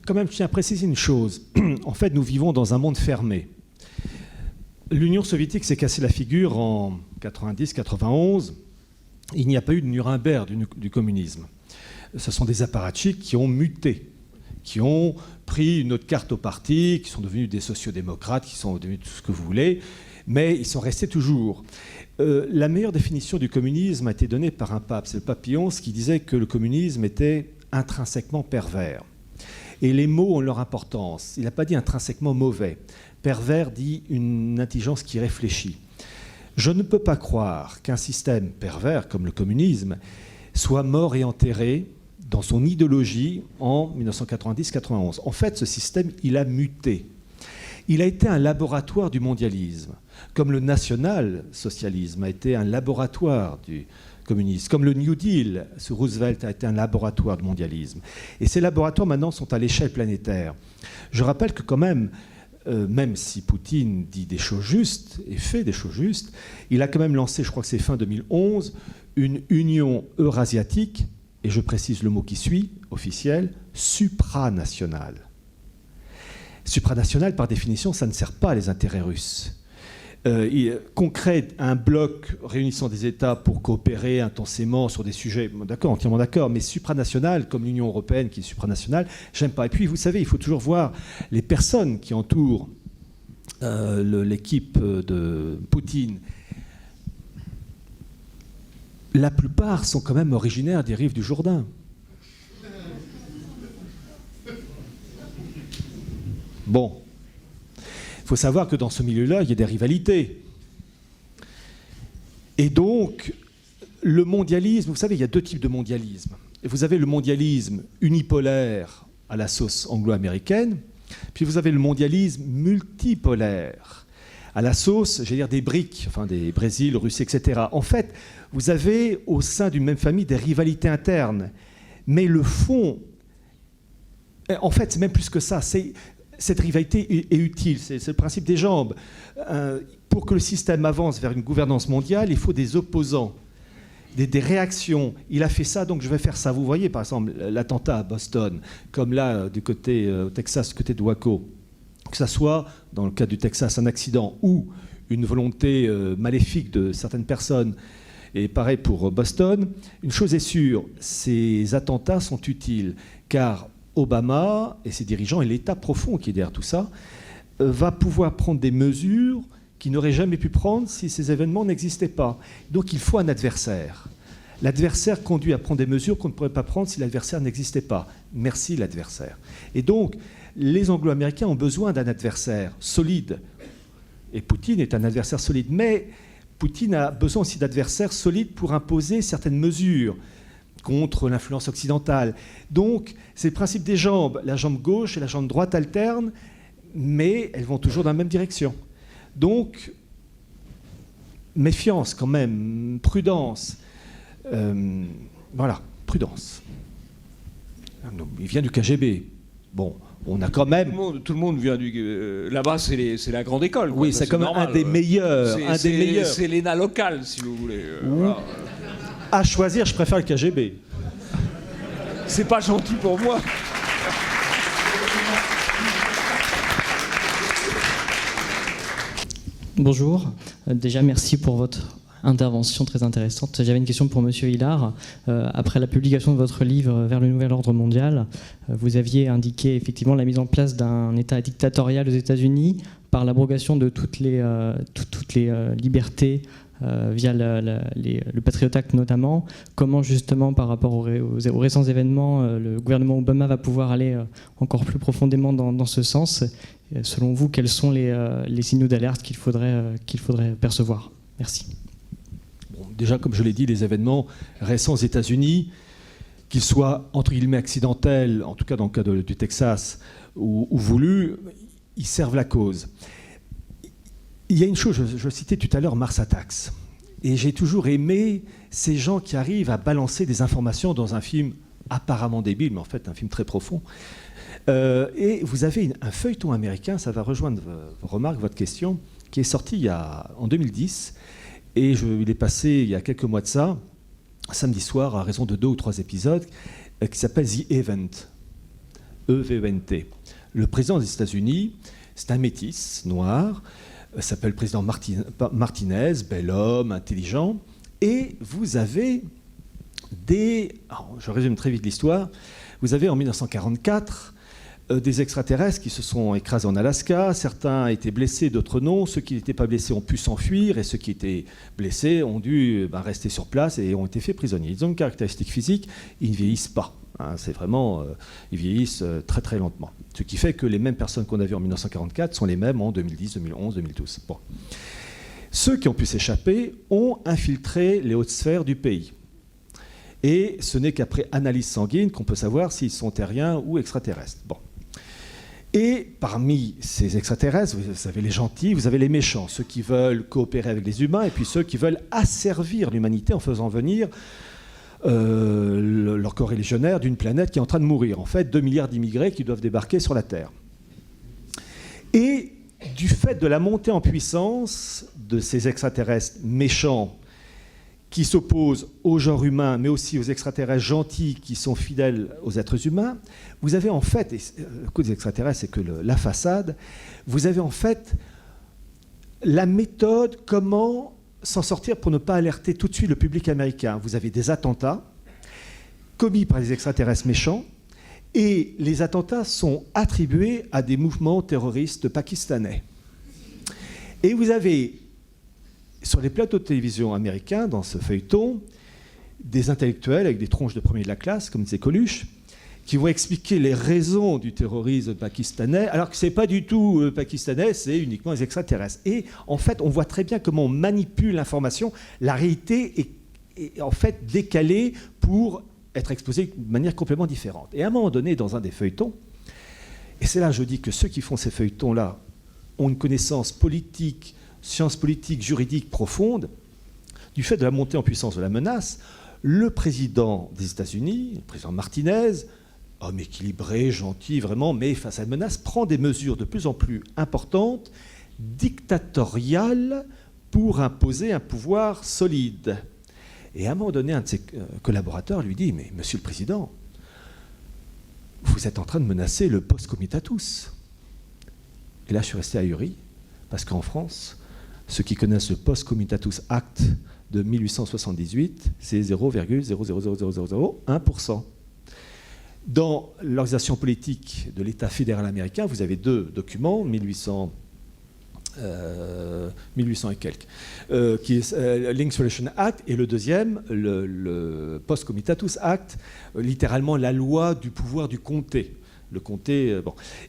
quand même, je tiens à préciser une chose. En fait, nous vivons dans un monde fermé. L'Union soviétique s'est cassée la figure en 90-91. Il n'y a pas eu de Nuremberg du communisme. Ce sont des apparatchiks qui ont muté, qui ont pris une autre carte au parti, qui sont devenus des sociodémocrates, qui sont devenus tout ce que vous voulez, mais ils sont restés toujours. La meilleure définition du communisme a été donnée par un pape, c'est le pape Pie XI, qui disait que le communisme était intrinsèquement pervers. Et les mots ont leur importance. Il n'a pas dit intrinsèquement mauvais. Pervers dit une intelligence qui réfléchit. Je ne peux pas croire qu'un système pervers comme le communisme soit mort et enterré dans son idéologie en 1990-91. En fait, ce système, il a muté. Il a été un laboratoire du mondialisme, comme le national-socialisme a été un laboratoire du communisme, comme le New Deal sous Roosevelt a été un laboratoire du mondialisme. Et ces laboratoires, maintenant, sont à l'échelle planétaire. Je rappelle que quand même si Poutine dit des choses justes et fait des choses justes, il a quand même lancé, je crois que c'est fin 2011, une union eurasiatique, et je précise le mot qui suit, officiel, supranationale. Supranationale, par définition, ça ne sert pas les intérêts russes. Qu'on crée un bloc réunissant des États pour coopérer intensément sur des sujets, d'accord, entièrement d'accord, mais supranational, comme l'Union européenne qui est supranationale, j'aime pas. Et puis, vous savez, il faut toujours voir les personnes qui entourent l'équipe de Poutine. La plupart sont quand même originaires des rives du Jourdain. Bon. Il faut savoir que dans ce milieu-là, il y a des rivalités. Et donc, le mondialisme, vous savez, il y a deux types de mondialisme. Vous avez le mondialisme unipolaire à la sauce anglo-américaine, puis vous avez le mondialisme multipolaire à la sauce, j'allais dire, des BRIC, enfin des Brésil, Russie, etc. En fait, vous avez au sein d'une même famille des rivalités internes. Mais le fond, en fait, c'est même plus que ça. Cette rivalité est utile, c'est le principe des jambes. Pour que le système avance vers une gouvernance mondiale, il faut des opposants, des réactions. Il a fait ça, donc je vais faire ça. Vous voyez, par exemple, l'attentat à Boston, comme là, du côté au Texas, du côté de Waco, que ça soit, dans le cas du Texas, un accident ou une volonté maléfique de certaines personnes, et pareil pour Boston, une chose est sûre, ces attentats sont utiles, car Obama et ses dirigeants et l'État profond qui est derrière tout ça va pouvoir prendre des mesures qu'il n'aurait jamais pu prendre si ces événements n'existaient pas. Donc il faut un adversaire. L'adversaire conduit à prendre des mesures qu'on ne pourrait pas prendre si l'adversaire n'existait pas. Merci l'adversaire. Et donc les Anglo-Américains ont besoin d'un adversaire solide. Et Poutine est un adversaire solide. Mais Poutine a besoin aussi d'adversaires solides pour imposer certaines mesures contre l'influence occidentale. Donc, c'est le principe des jambes. La jambe gauche et la jambe droite alternent, mais elles vont toujours dans la même direction. Donc, méfiance quand même, prudence. Voilà, prudence. Il vient du KGB. Bon, on a quand même... Tout le monde vient du... là-bas, c'est la grande école. Quoi. Oui, c'est comme un des meilleurs. C'est l'ENA local, si vous voulez. Voilà. À choisir, je préfère le KGB. C'est pas gentil pour moi. Bonjour. Déjà, merci pour votre intervention très intéressante. J'avais une question pour Monsieur Hillard. Après la publication de votre livre Vers le nouvel ordre mondial, vous aviez indiqué effectivement la mise en place d'un État dictatorial aux États-Unis par l'abrogation de toutes les libertés via le Patriot Act notamment. Comment justement par rapport aux récents événements, le gouvernement Obama va pouvoir aller encore plus profondément dans ce sens? Selon vous, quels sont les signaux d'alerte qu'il faudrait percevoir? Merci. Bon, déjà, comme je l'ai dit, les événements récents aux États-Unis qu'ils soient entre guillemets accidentels, en tout cas dans le cas du Texas, ou voulus, ils servent la cause. Il y a une chose, je citais tout à l'heure Mars Attacks, et j'ai toujours aimé ces gens qui arrivent à balancer des informations dans un film apparemment débile, mais en fait un film très profond. Et vous avez un feuilleton américain, ça va rejoindre vos remarques, votre question, qui est sorti en 2010, et il est passé il y a quelques mois de ça, samedi soir, à raison de 2 ou 3 épisodes, qui s'appelle The Event, E-V-E-N-T. Le président des États-Unis, c'est un métis noir, s'appelle le président Martinez, bel homme, intelligent, et vous avez je résume très vite l'histoire, vous avez en 1944 des extraterrestres qui se sont écrasés en Alaska, certains étaient blessés, d'autres non, ceux qui n'étaient pas blessés ont pu s'enfuir, et ceux qui étaient blessés ont dû rester sur place et ont été faits prisonniers. Ils ont une caractéristique physique, ils ne vieillissent pas. C'est vraiment, ils vieillissent très très lentement. Ce qui fait que les mêmes personnes qu'on a vues en 1944 sont les mêmes en 2010, 2011, 2012. Bon. Ceux qui ont pu s'échapper ont infiltré les hautes sphères du pays. Et ce n'est qu'après analyse sanguine qu'on peut savoir s'ils sont terriens ou extraterrestres. Bon. Et parmi ces extraterrestres, vous avez les gentils, vous avez les méchants, ceux qui veulent coopérer avec les humains, et puis ceux qui veulent asservir l'humanité en faisant venir leur corps légionnaire d'une planète qui est en train de mourir. En fait, 2 milliards d'immigrés qui doivent débarquer sur la Terre. Et du fait de la montée en puissance de ces extraterrestres méchants qui s'opposent au genre humain, mais aussi aux extraterrestres gentils qui sont fidèles aux êtres humains, vous avez en fait, et le coup des extraterrestres, c'est que la façade, vous avez en fait la méthode comment s'en sortir pour ne pas alerter tout de suite le public américain. Vous avez des attentats commis par les extraterrestres méchants, et les attentats sont attribués à des mouvements terroristes pakistanais. Et vous avez, sur les plateaux de télévision américains, dans ce feuilleton, des intellectuels avec des tronches de premier de la classe, comme disait Coluche, qui vont expliquer les raisons du terrorisme pakistanais, alors que ce n'est pas du tout pakistanais, c'est uniquement les extraterrestres. Et en fait, on voit très bien comment on manipule l'information. La réalité est en fait décalée pour être exposée de manière complètement différente. Et à un moment donné, dans un des feuilletons, et c'est là que je dis que ceux qui font ces feuilletons-là ont une connaissance politique, sciences politiques, juridiques profondes, du fait de la montée en puissance de la menace, le président des États-Unis, le président Martinez, homme équilibré, gentil, vraiment, mais face à la menace, prend des mesures de plus en plus importantes, dictatoriales, pour imposer un pouvoir solide. Et à un moment donné, un de ses collaborateurs lui dit « Mais monsieur le président, vous êtes en train de menacer le post comitatus ». Et là, je suis resté ahuri, parce qu'en France, ceux qui connaissent le Post Comitatus Act de 1878, c'est 0,00001%. Dans l'organisation politique de l'État fédéral américain, vous avez 2 documents, 1800 et quelques, qui est l'Insurrection Act, et le deuxième, le Post Comitatus Act, littéralement la loi du pouvoir du comté. Le comté,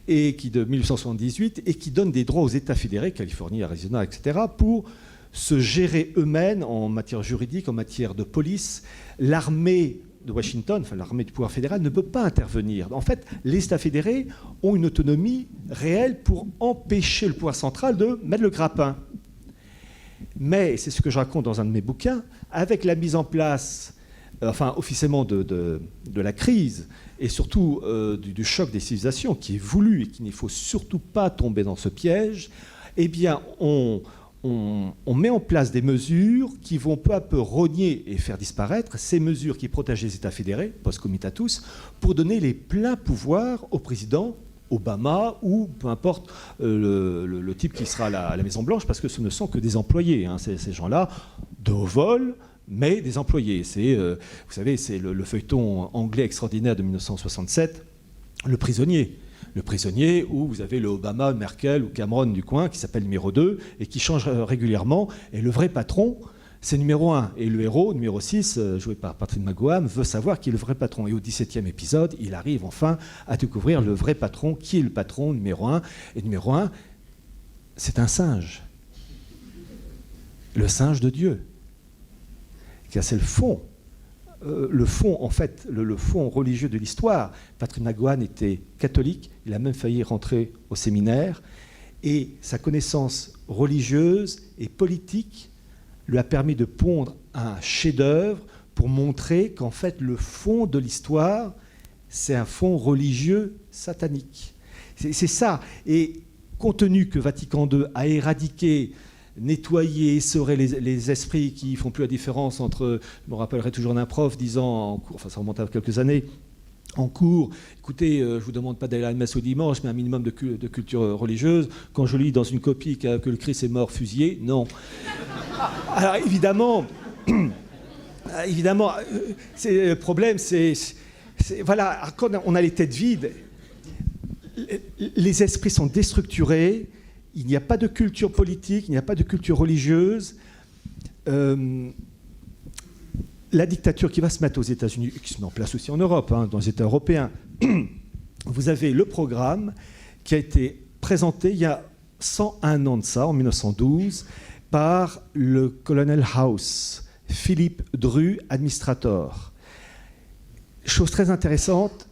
et qui de 1878, et qui donne des droits aux États fédérés, Californie, Arizona, etc., pour se gérer eux-mêmes en matière juridique, en matière de police. L'armée de Washington, enfin l'armée du pouvoir fédéral, ne peut pas intervenir. En fait, les États fédérés ont une autonomie réelle pour empêcher le pouvoir central de mettre le grappin. Mais, c'est ce que je raconte dans un de mes bouquins, avec la mise en place, officiellement de la crise, et surtout du choc des civilisations qui est voulu et qu'il ne faut surtout pas tomber dans ce piège, eh bien, on met en place des mesures qui vont peu à peu rogner et faire disparaître ces mesures qui protègent les États fédérés, post comitatus, pour donner les pleins pouvoirs au président Obama ou peu importe le type qui sera à la Maison-Blanche, parce que ce ne sont que des employés, hein, ces gens-là, de haut vol, mais des employés. C'est, vous savez, c'est le feuilleton anglais extraordinaire de 1967, Le prisonnier. Le prisonnier, où vous avez le Obama, Merkel ou Cameron du coin, qui s'appelle numéro 2, et qui change régulièrement. Et le vrai patron, c'est numéro 1. Et le héros, numéro 6, joué par Patrick McGowan, veut savoir qui est le vrai patron. Et au 17e épisode, il arrive enfin à découvrir le vrai patron, qui est le patron numéro 1. Et numéro 1, c'est un singe. Le singe de Dieu. Car c'est le fond le fond, en fait, le fond religieux de l'histoire. Patrick McGowan était catholique, il a même failli rentrer au séminaire, et sa connaissance religieuse et politique lui a permis de pondre un chef-d'œuvre pour montrer qu'en fait, le fond de l'histoire, c'est un fond religieux satanique. C'est ça. Et compte tenu que Vatican II a éradiqué, nettoyé, essoré les esprits qui ne font plus la différence entre, je me rappellerai toujours d'un prof disant, en cours, enfin ça remonte à quelques années, en cours, écoutez, je ne vous demande pas d'aller à la messe au dimanche, mais un minimum de culture religieuse. Quand je lis dans une copie que le Christ est mort fusillé, non. Alors évidemment, le problème, c'est voilà, quand on a les têtes vides, les esprits sont déstructurés, il n'y a pas de culture politique, il n'y a pas de culture religieuse. La dictature qui va se mettre aux États-Unis, qui se met en place aussi en Europe, dans les États européens, vous avez le programme qui a été présenté il y a 101 ans de ça, en 1912, par le colonel House, Philippe Dru, administrator. Chose très intéressante,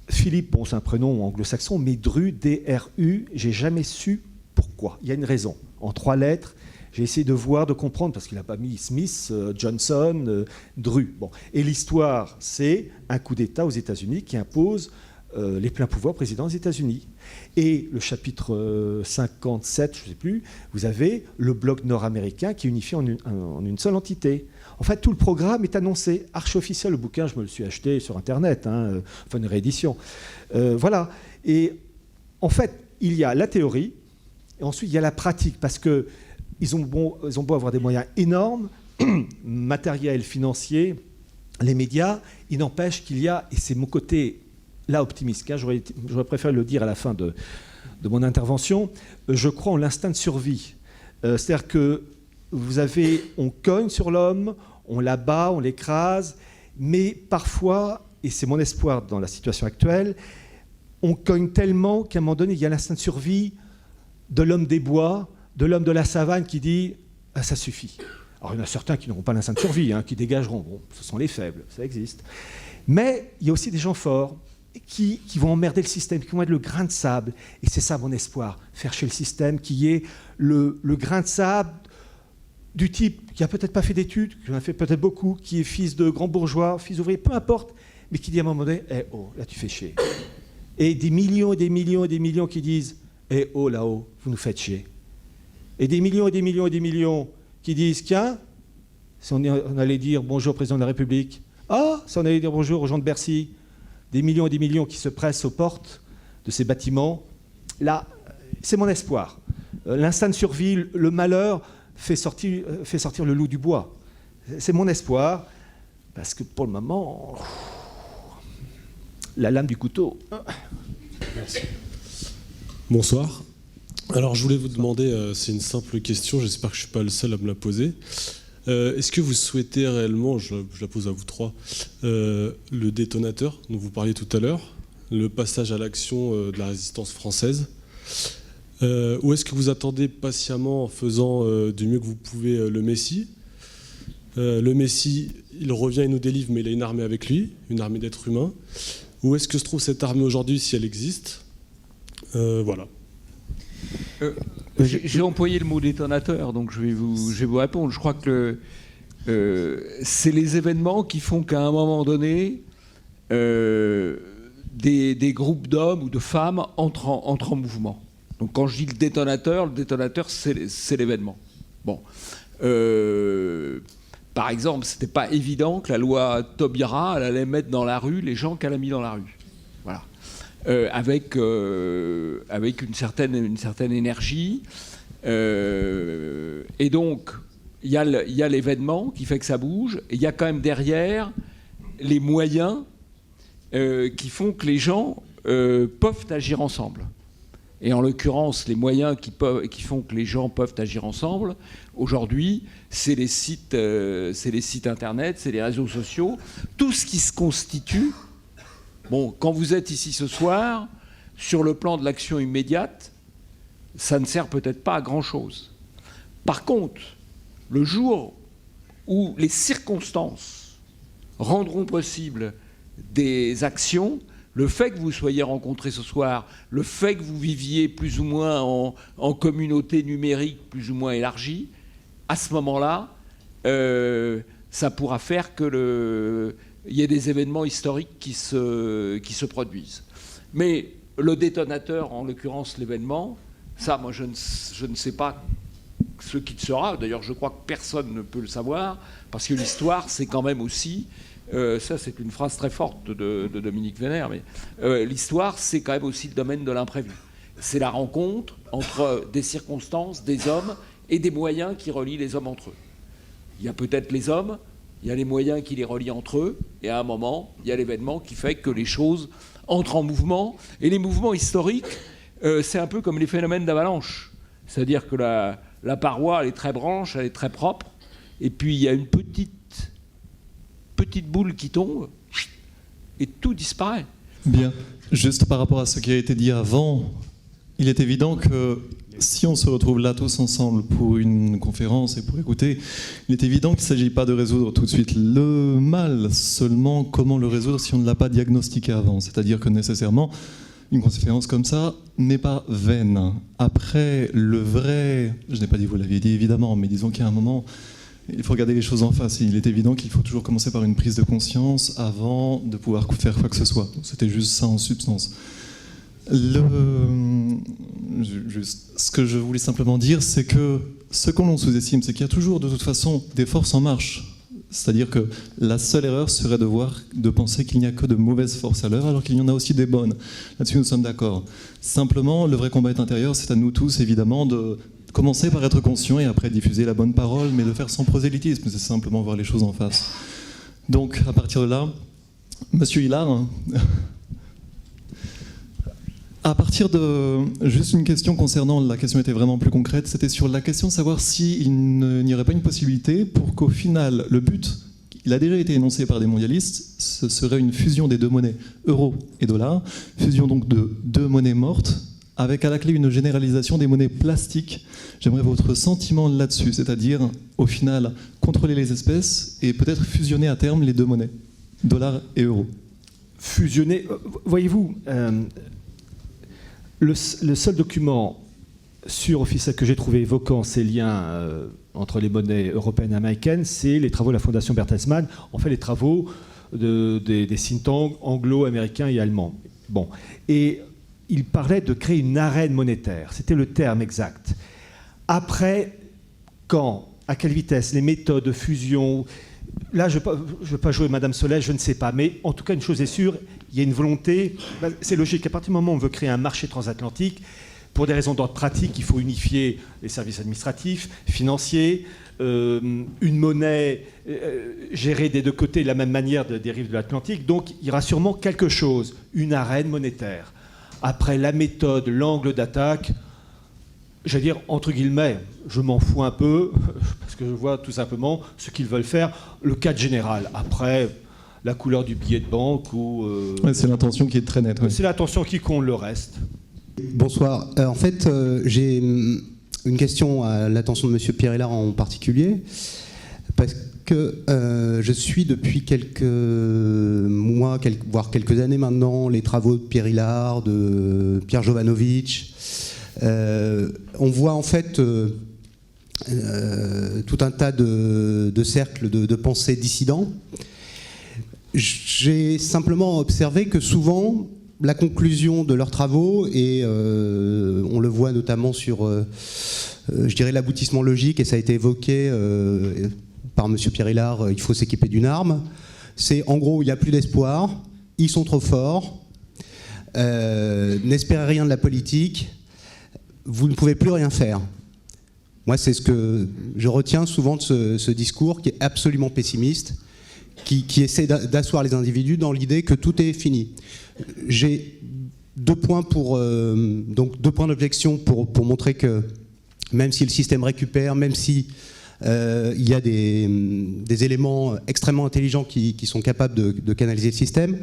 Philippe, bon, c'est un prénom anglo-saxon, mais Dru, D-R-U, j'ai jamais su pourquoi. Il y a une raison. En 3 lettres, j'ai essayé de voir, de comprendre, parce qu'il n'a pas mis Smith, Johnson, Dru. Bon. Et l'histoire, c'est un coup d'État aux États-Unis qui impose les pleins pouvoirs au président des États-Unis. Et le chapitre 57, je ne sais plus, vous avez le bloc nord-américain qui est unifié en une seule entité. En fait, tout le programme est annoncé, archi officiel. Le bouquin, je me le suis acheté sur Internet, enfin une réédition. Voilà. Et en fait, il y a la théorie, et ensuite il y a la pratique, parce qu'ils ont beau avoir des moyens énormes, matériels, financiers, les médias, il n'empêche qu'il y a, et c'est mon côté là optimiste, car j'aurais préféré le dire à la fin de mon intervention, je crois en l'instinct de survie. C'est-à-dire que on cogne sur l'homme, on l'abat, on l'écrase, mais parfois, et c'est mon espoir dans la situation actuelle, on cogne tellement qu'à un moment donné, il y a l'instinct de survie de l'homme des bois, de l'homme de la savane qui dit ah, « ça suffit ». Alors il y en a certains qui n'auront pas l'instinct de survie, qui dégageront. Bon, ce sont les faibles, ça existe. Mais il y a aussi des gens forts qui vont emmerder le système, qui vont être le grain de sable. Et c'est ça mon espoir, faire chez le système qui est le grain de sable du type qui n'a peut-être pas fait d'études, qui en a fait peut-être beaucoup, qui est fils de grands bourgeois, fils d'ouvriers, peu importe, mais qui dit à un moment donné « oh, là tu fais chier ». Et des millions et des millions et des millions qui disent « oh, là-haut, vous nous faites chier ». Et des millions et des millions et des millions qui disent « tiens, si on allait dire bonjour au président de la République, ah, si on allait dire bonjour aux gens de Bercy », des millions et des millions qui se pressent aux portes de ces bâtiments, là, c'est mon espoir. L'instinct de survie, le malheur fait sortir le loup du bois. C'est mon espoir, parce que pour le moment, la lame du couteau. Merci. Bonsoir. Alors, je voulais vous demander, c'est une simple question, j'espère que je ne suis pas le seul à me la poser. Est-ce que vous souhaitez réellement, je la pose à vous trois, le détonateur dont vous parliez tout à l'heure, le passage à l'action de la résistance française, ou est-ce que vous attendez patiemment en faisant du mieux que vous pouvez le Messie? Le Messie, il revient, il nous délivre, mais il a une armée avec lui, une armée d'êtres humains. Où est-ce que se trouve cette armée aujourd'hui, si elle existe? Voilà. J'ai employé le mot détonateur, donc je vais vous répondre. Je crois que c'est les événements qui font qu'à un moment donné, des groupes d'hommes ou de femmes entrent en mouvement. Donc quand je dis le détonateur, c'est l'événement. Bon. Par exemple, c'était pas évident que la loi Taubira, elle allait mettre dans la rue les gens qu'elle a mis dans la rue. Voilà. Avec une certaine énergie. Et donc, il y a l'événement qui fait que ça bouge, et il y a quand même derrière les moyens qui font que les gens peuvent agir ensemble. Et en l'occurrence, les moyens qui font que les gens peuvent agir ensemble, aujourd'hui, c'est les sites Internet, c'est les réseaux sociaux, tout ce qui se constitue. Bon, quand vous êtes ici ce soir, sur le plan de l'action immédiate, ça ne sert peut-être pas à grand-chose. Par contre, le jour où les circonstances rendront possible des actions. Le fait que vous soyez rencontrés ce soir, le fait que vous viviez plus ou moins en communauté numérique plus ou moins élargie, à ce moment-là, ça pourra faire qu'il y ait des événements historiques qui se produisent. Mais le détonateur, en l'occurrence l'événement, ça, moi, je ne sais pas ce qu'il sera. D'ailleurs, je crois que personne ne peut le savoir, parce que l'histoire, c'est quand même aussi... ça, c'est une phrase très forte de Dominique Vénère, mais l'histoire, c'est quand même aussi le domaine de l'imprévu. C'est la rencontre entre des circonstances, des hommes et des moyens qui relient les hommes entre eux. Il y a peut-être les hommes, il y a les moyens qui les relient entre eux, et à un moment, il y a l'événement qui fait que les choses entrent en mouvement. Et les mouvements historiques, c'est un peu comme les phénomènes d'avalanche. C'est-à-dire que la paroi, elle est très branche, elle est très propre, et puis il y a une petite boule qui tombe et tout disparaît. Bien. Juste par rapport à ce qui a été dit avant, il est évident que si on se retrouve là tous ensemble pour une conférence et pour écouter, il est évident qu'il ne s'agit pas de résoudre tout de suite le mal, seulement comment le résoudre si on ne l'a pas diagnostiqué avant. C'est-à-dire que nécessairement, une conférence comme ça n'est pas vaine. Après, le vrai, je n'ai pas dit, vous l'aviez dit évidemment, mais disons qu'il y a un moment... Il faut regarder les choses en face. Il est évident qu'il faut toujours commencer par une prise de conscience avant de pouvoir faire quoi que ce soit. C'était juste ça en substance. Ce que je voulais simplement dire, c'est que ce qu'on l'on sous-estime, c'est qu'il y a toujours de toute façon des forces en marche. C'est-à-dire que la seule erreur serait de penser qu'il n'y a que de mauvaises forces à l'heure, alors qu'il y en a aussi des bonnes. Là-dessus, nous sommes d'accord. Simplement, le vrai combat est intérieur. C'est à nous tous, évidemment, de commencer par être conscient et après diffuser la bonne parole, mais le faire sans prosélytisme, c'est simplement voir les choses en face. Donc, à partir de là, Monsieur Hilar, à partir de... Juste une question concernant, la question était vraiment plus concrète, c'était sur la question de savoir s'il n'y aurait pas une possibilité pour qu'au final, le but, il a déjà été énoncé par des mondialistes, ce serait une fusion des deux monnaies, euro et dollar, fusion donc de deux monnaies mortes, avec à la clé une généralisation des monnaies plastiques. J'aimerais votre sentiment là-dessus, c'est-à-dire, au final, contrôler les espèces et peut-être fusionner à terme les deux monnaies, dollar et euro. Fusionner, voyez-vous, le seul document sur officiel que j'ai trouvé évoquant ces liens entre les monnaies européennes et américaines, c'est les travaux de la Fondation Bertelsmann, en fait les travaux des think tanks anglo-américains et allemands. Bon, et il parlait de créer une arène monétaire, c'était le terme exact. Après, quand, à quelle vitesse, les méthodes de fusion, là je ne veux pas jouer Madame Soleil, je ne sais pas, mais en tout cas une chose est sûre, il y a une volonté, c'est logique, à partir du moment où on veut créer un marché transatlantique, pour des raisons d'ordre pratique, il faut unifier les services administratifs, financiers, une monnaie gérée des deux côtés de la même manière des rives de l'Atlantique, donc il y aura sûrement quelque chose, une arène monétaire. Après, la méthode, l'angle d'attaque, j'allais dire, entre guillemets, je m'en fous un peu, parce que je vois tout simplement ce qu'ils veulent faire, le cadre général. Après, la couleur du billet de banque ou... Ouais, c'est l'intention qui est très nette. Ouais. C'est l'intention qui compte, le reste. Bonsoir. En fait, j'ai une question à l'attention de M. Pierre Hilar en particulier, parce que je suis depuis quelques mois, voire quelques années maintenant, les travaux de Pierre Hilar, de Pierre Jovanovic. On voit en fait tout un tas de cercles de pensée dissidents. J'ai simplement observé que souvent, la conclusion de leurs travaux, et on le voit notamment sur, je dirais, l'aboutissement logique, et ça a été évoqué par M. Pierre Hilar, il faut s'équiper d'une arme, c'est en gros, il n'y a plus d'espoir, ils sont trop forts, n'espérez rien de la politique, vous ne pouvez plus rien faire. Moi, c'est ce que je retiens souvent de ce discours qui est absolument pessimiste, qui essaie d'asseoir les individus dans l'idée que tout est fini. J'ai deux points d'objection pour montrer que même si le système récupère, même si il y a des éléments extrêmement intelligents qui sont capables de canaliser le système,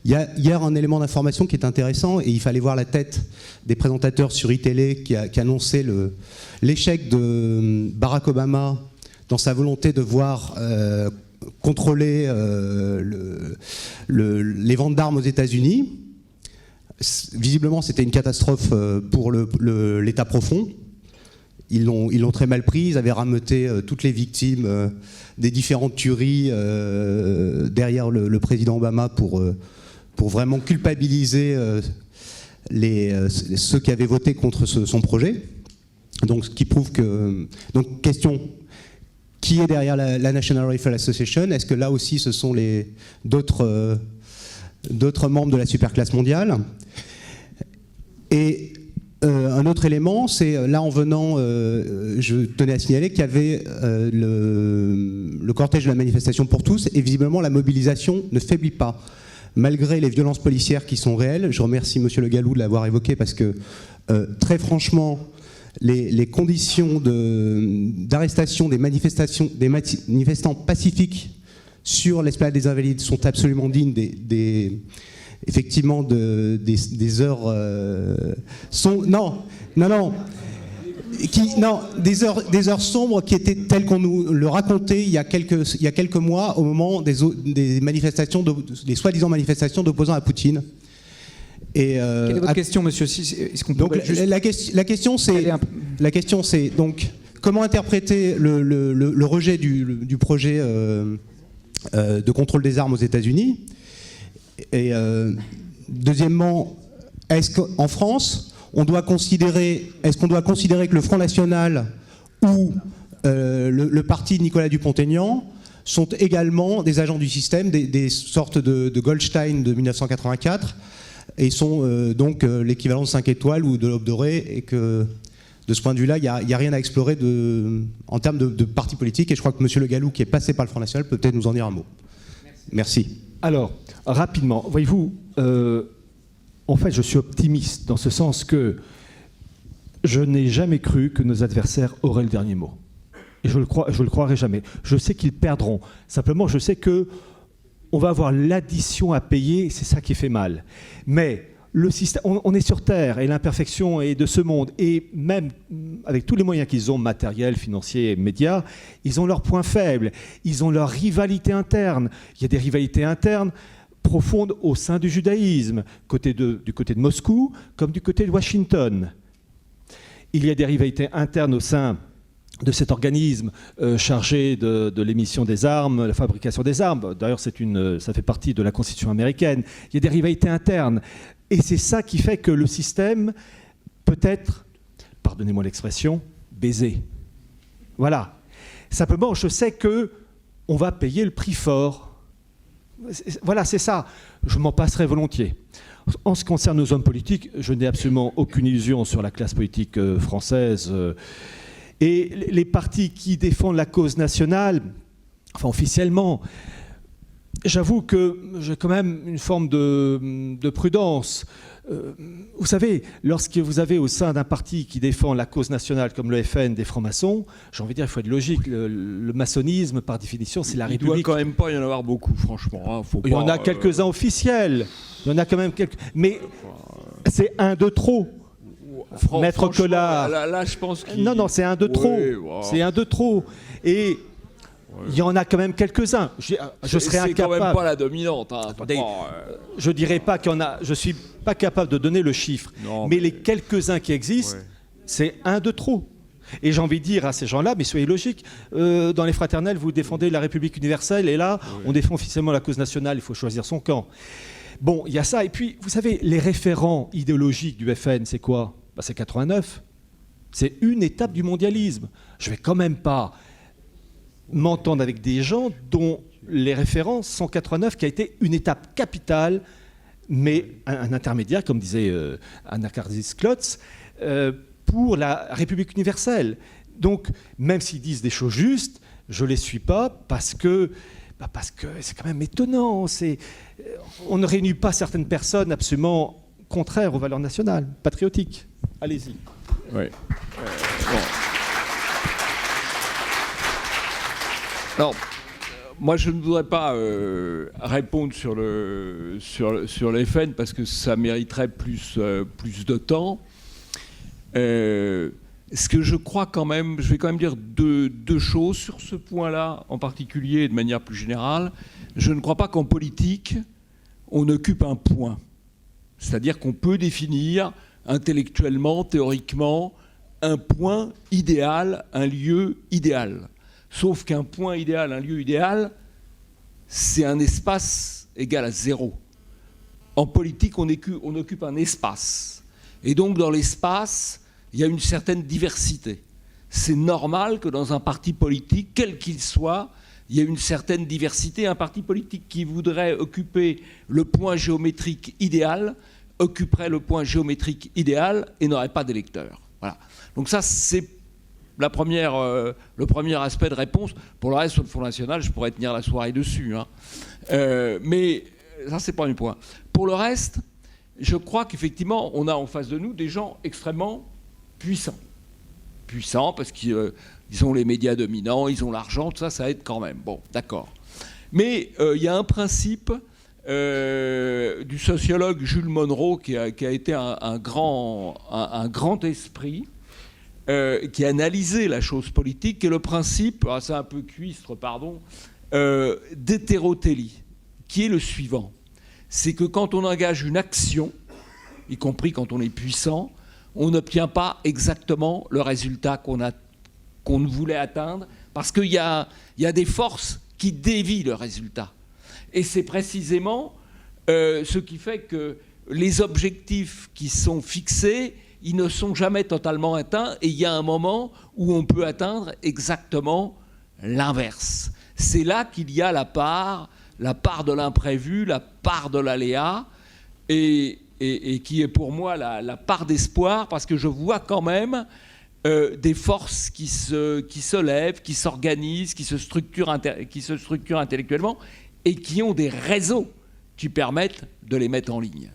il y a un élément d'information qui est intéressant, et il fallait voir la tête des présentateurs sur iTélé qui annonçait l'échec de Barack Obama dans sa volonté de voir contrôler les ventes d'armes aux États-Unis. Visiblement, c'était une catastrophe pour l'État profond. Ils l'ont très mal pris, ils avaient rameuté toutes les victimes des différentes tueries derrière le président Obama pour vraiment culpabiliser ceux qui avaient voté contre son projet. Donc, ce qui prouve que... Donc, question, qui est derrière la National Rifle Association? Est-ce que là aussi, ce sont d'autres membres de la superclasse mondiale? Et un autre élément, c'est là en venant, je tenais à signaler qu'il y avait le cortège de la manifestation pour tous, et visiblement la mobilisation ne faiblit pas. Malgré les violences policières qui sont réelles, je remercie M. Le Gallou de l'avoir évoqué parce que, très franchement, les conditions d'arrestation des manifestants pacifiques sur l'esplanade des Invalides sont absolument dignes effectivement des heures des heures sombres qui étaient telles qu'on nous le racontait il y a quelques mois au moment des manifestations, des soi-disant manifestations d'opposants à Poutine. Et, quelle est votre question, monsieur? Donc, la question c'est donc comment interpréter le rejet du projet de contrôle des armes aux États-Unis? Et deuxièmement, est-ce qu'en France, on doit considérer que le Front National ou le parti de Nicolas Dupont-Aignan sont également des agents du système, des sortes de Goldstein de 1984, et sont donc l'équivalent de 5 étoiles ou de l'Aube dorée, et que de ce point de vue-là, il n'y a rien à explorer en termes de parti politique, et je crois que M. Le Gallou, qui est passé par le Front National, peut peut-être nous en dire un mot. Merci. Alors, rapidement, voyez-vous, en fait, je suis optimiste dans ce sens que je n'ai jamais cru que nos adversaires auraient le dernier mot. Et je le croirai jamais. Je sais qu'ils perdront. Simplement, je sais que on va avoir l'addition à payer, c'est ça qui fait mal. Mais le système, on est sur Terre, et l'imperfection est de ce monde. Et même avec tous les moyens qu'ils ont, matériels, financiers, médias, ils ont leurs points faibles. Ils ont leur rivalité interne. Il y a des rivalités internes profondes au sein du judaïsme, du côté de Moscou comme du côté de Washington. Il y a des rivalités internes au sein de cet organisme chargé de l'émission des armes, la fabrication des armes. D'ailleurs, ça fait partie de la Constitution américaine. Il y a des rivalités internes. Et c'est ça qui fait que le système peut être, pardonnez-moi l'expression, baisé. Voilà. Simplement, je sais qu'on va payer le prix fort. Voilà, c'est ça. Je m'en passerai volontiers. En ce qui concerne nos hommes politiques, je n'ai absolument aucune illusion sur la classe politique française. Et les partis qui défendent la cause nationale, enfin officiellement, j'avoue que j'ai quand même une forme de prudence. Vous savez, lorsque vous avez au sein d'un parti qui défend la cause nationale comme le FN des francs-maçons, j'ai envie de dire, il faut être logique. Le maçonnisme, par définition, c'est la République. Il doit quand même pas y en avoir beaucoup, franchement. Hein, il y en a quelques-uns officiels. Il y en a quand même quelques. Mais c'est un de trop. Maître Collard. Là, je pense qu'il... Non, c'est un de trop. Wow. C'est un de trop. Et il y en a quand même quelques-uns. Je serais incapable. C'est quand même pas la dominante. Hein. Attendez, je dirais pas qu'il y en a. Je suis pas capable de donner le chiffre. Non, mais les quelques-uns qui existent, c'est un de trop. Et j'ai envie de dire à ces gens-là, mais soyez logiques. Dans les fraternelles, vous défendez la République universelle, et là, on défend officiellement la cause nationale. Il faut choisir son camp. Bon, il y a ça. Et puis, vous savez, les référents idéologiques du FN, c'est quoi ? C'est 89. C'est une étape du mondialisme. Je ne vais quand même pas m'entendre avec des gens dont les références sont 89, qui a été une étape capitale, mais un intermédiaire, comme disait Anacharsis Klotz, pour la République universelle. Donc, même s'ils disent des choses justes, je ne les suis pas parce que c'est quand même étonnant. On ne réunit pas certaines personnes absolument contraires aux valeurs nationales, patriotiques. Allez-y. Oui. Bon. Alors, moi, je ne voudrais pas répondre sur le FN parce que ça mériterait plus de temps. Ce que je crois quand même, je vais quand même dire deux choses sur ce point-là en particulier et de manière plus générale. Je ne crois pas qu'en politique, on occupe un point. C'est-à-dire qu'on peut définir intellectuellement, théoriquement, un point idéal, un lieu idéal. Sauf qu'un point idéal, un lieu idéal, c'est un espace égal à 0. En politique, on occupe un espace. Et donc, dans l'espace, il y a une certaine diversité. C'est normal que dans un parti politique, quel qu'il soit, il y ait une certaine diversité. Un parti politique qui voudrait occuper le point géométrique idéal occuperait le point géométrique idéal et n'aurait pas d'électeurs. Voilà. Donc ça, c'est le premier aspect de réponse. Pour le reste, sur le Front National, je pourrais tenir la soirée dessus. Hein. Mais ça, c'est le premier point. Pour le reste, je crois qu'effectivement, on a en face de nous des gens extrêmement puissants. Puissants parce qu'ils ont les médias dominants, ils ont l'argent, tout ça, ça aide quand même. Bon, d'accord. Mais il y a un principe du sociologue Jules Monroe qui a été un grand esprit, qui a analysé la chose politique, qui est le principe, c'est un peu cuistre, pardon, d'hétérotélie, qui est le suivant. C'est que quand on engage une action, y compris quand on est puissant, on n'obtient pas exactement le résultat qu'on voulait atteindre, parce qu'il y a des forces qui dévient le résultat. Et c'est précisément ce qui fait que les objectifs qui sont fixés, ils ne sont jamais totalement atteints, et il y a un moment où on peut atteindre exactement l'inverse. C'est là qu'il y a la part de l'imprévu, la part de l'aléa, et qui est pour moi la part d'espoir, parce que je vois quand même des forces qui se lèvent, qui s'organisent, qui se structurent intellectuellement, et qui ont des réseaux qui permettent de les mettre en ligne.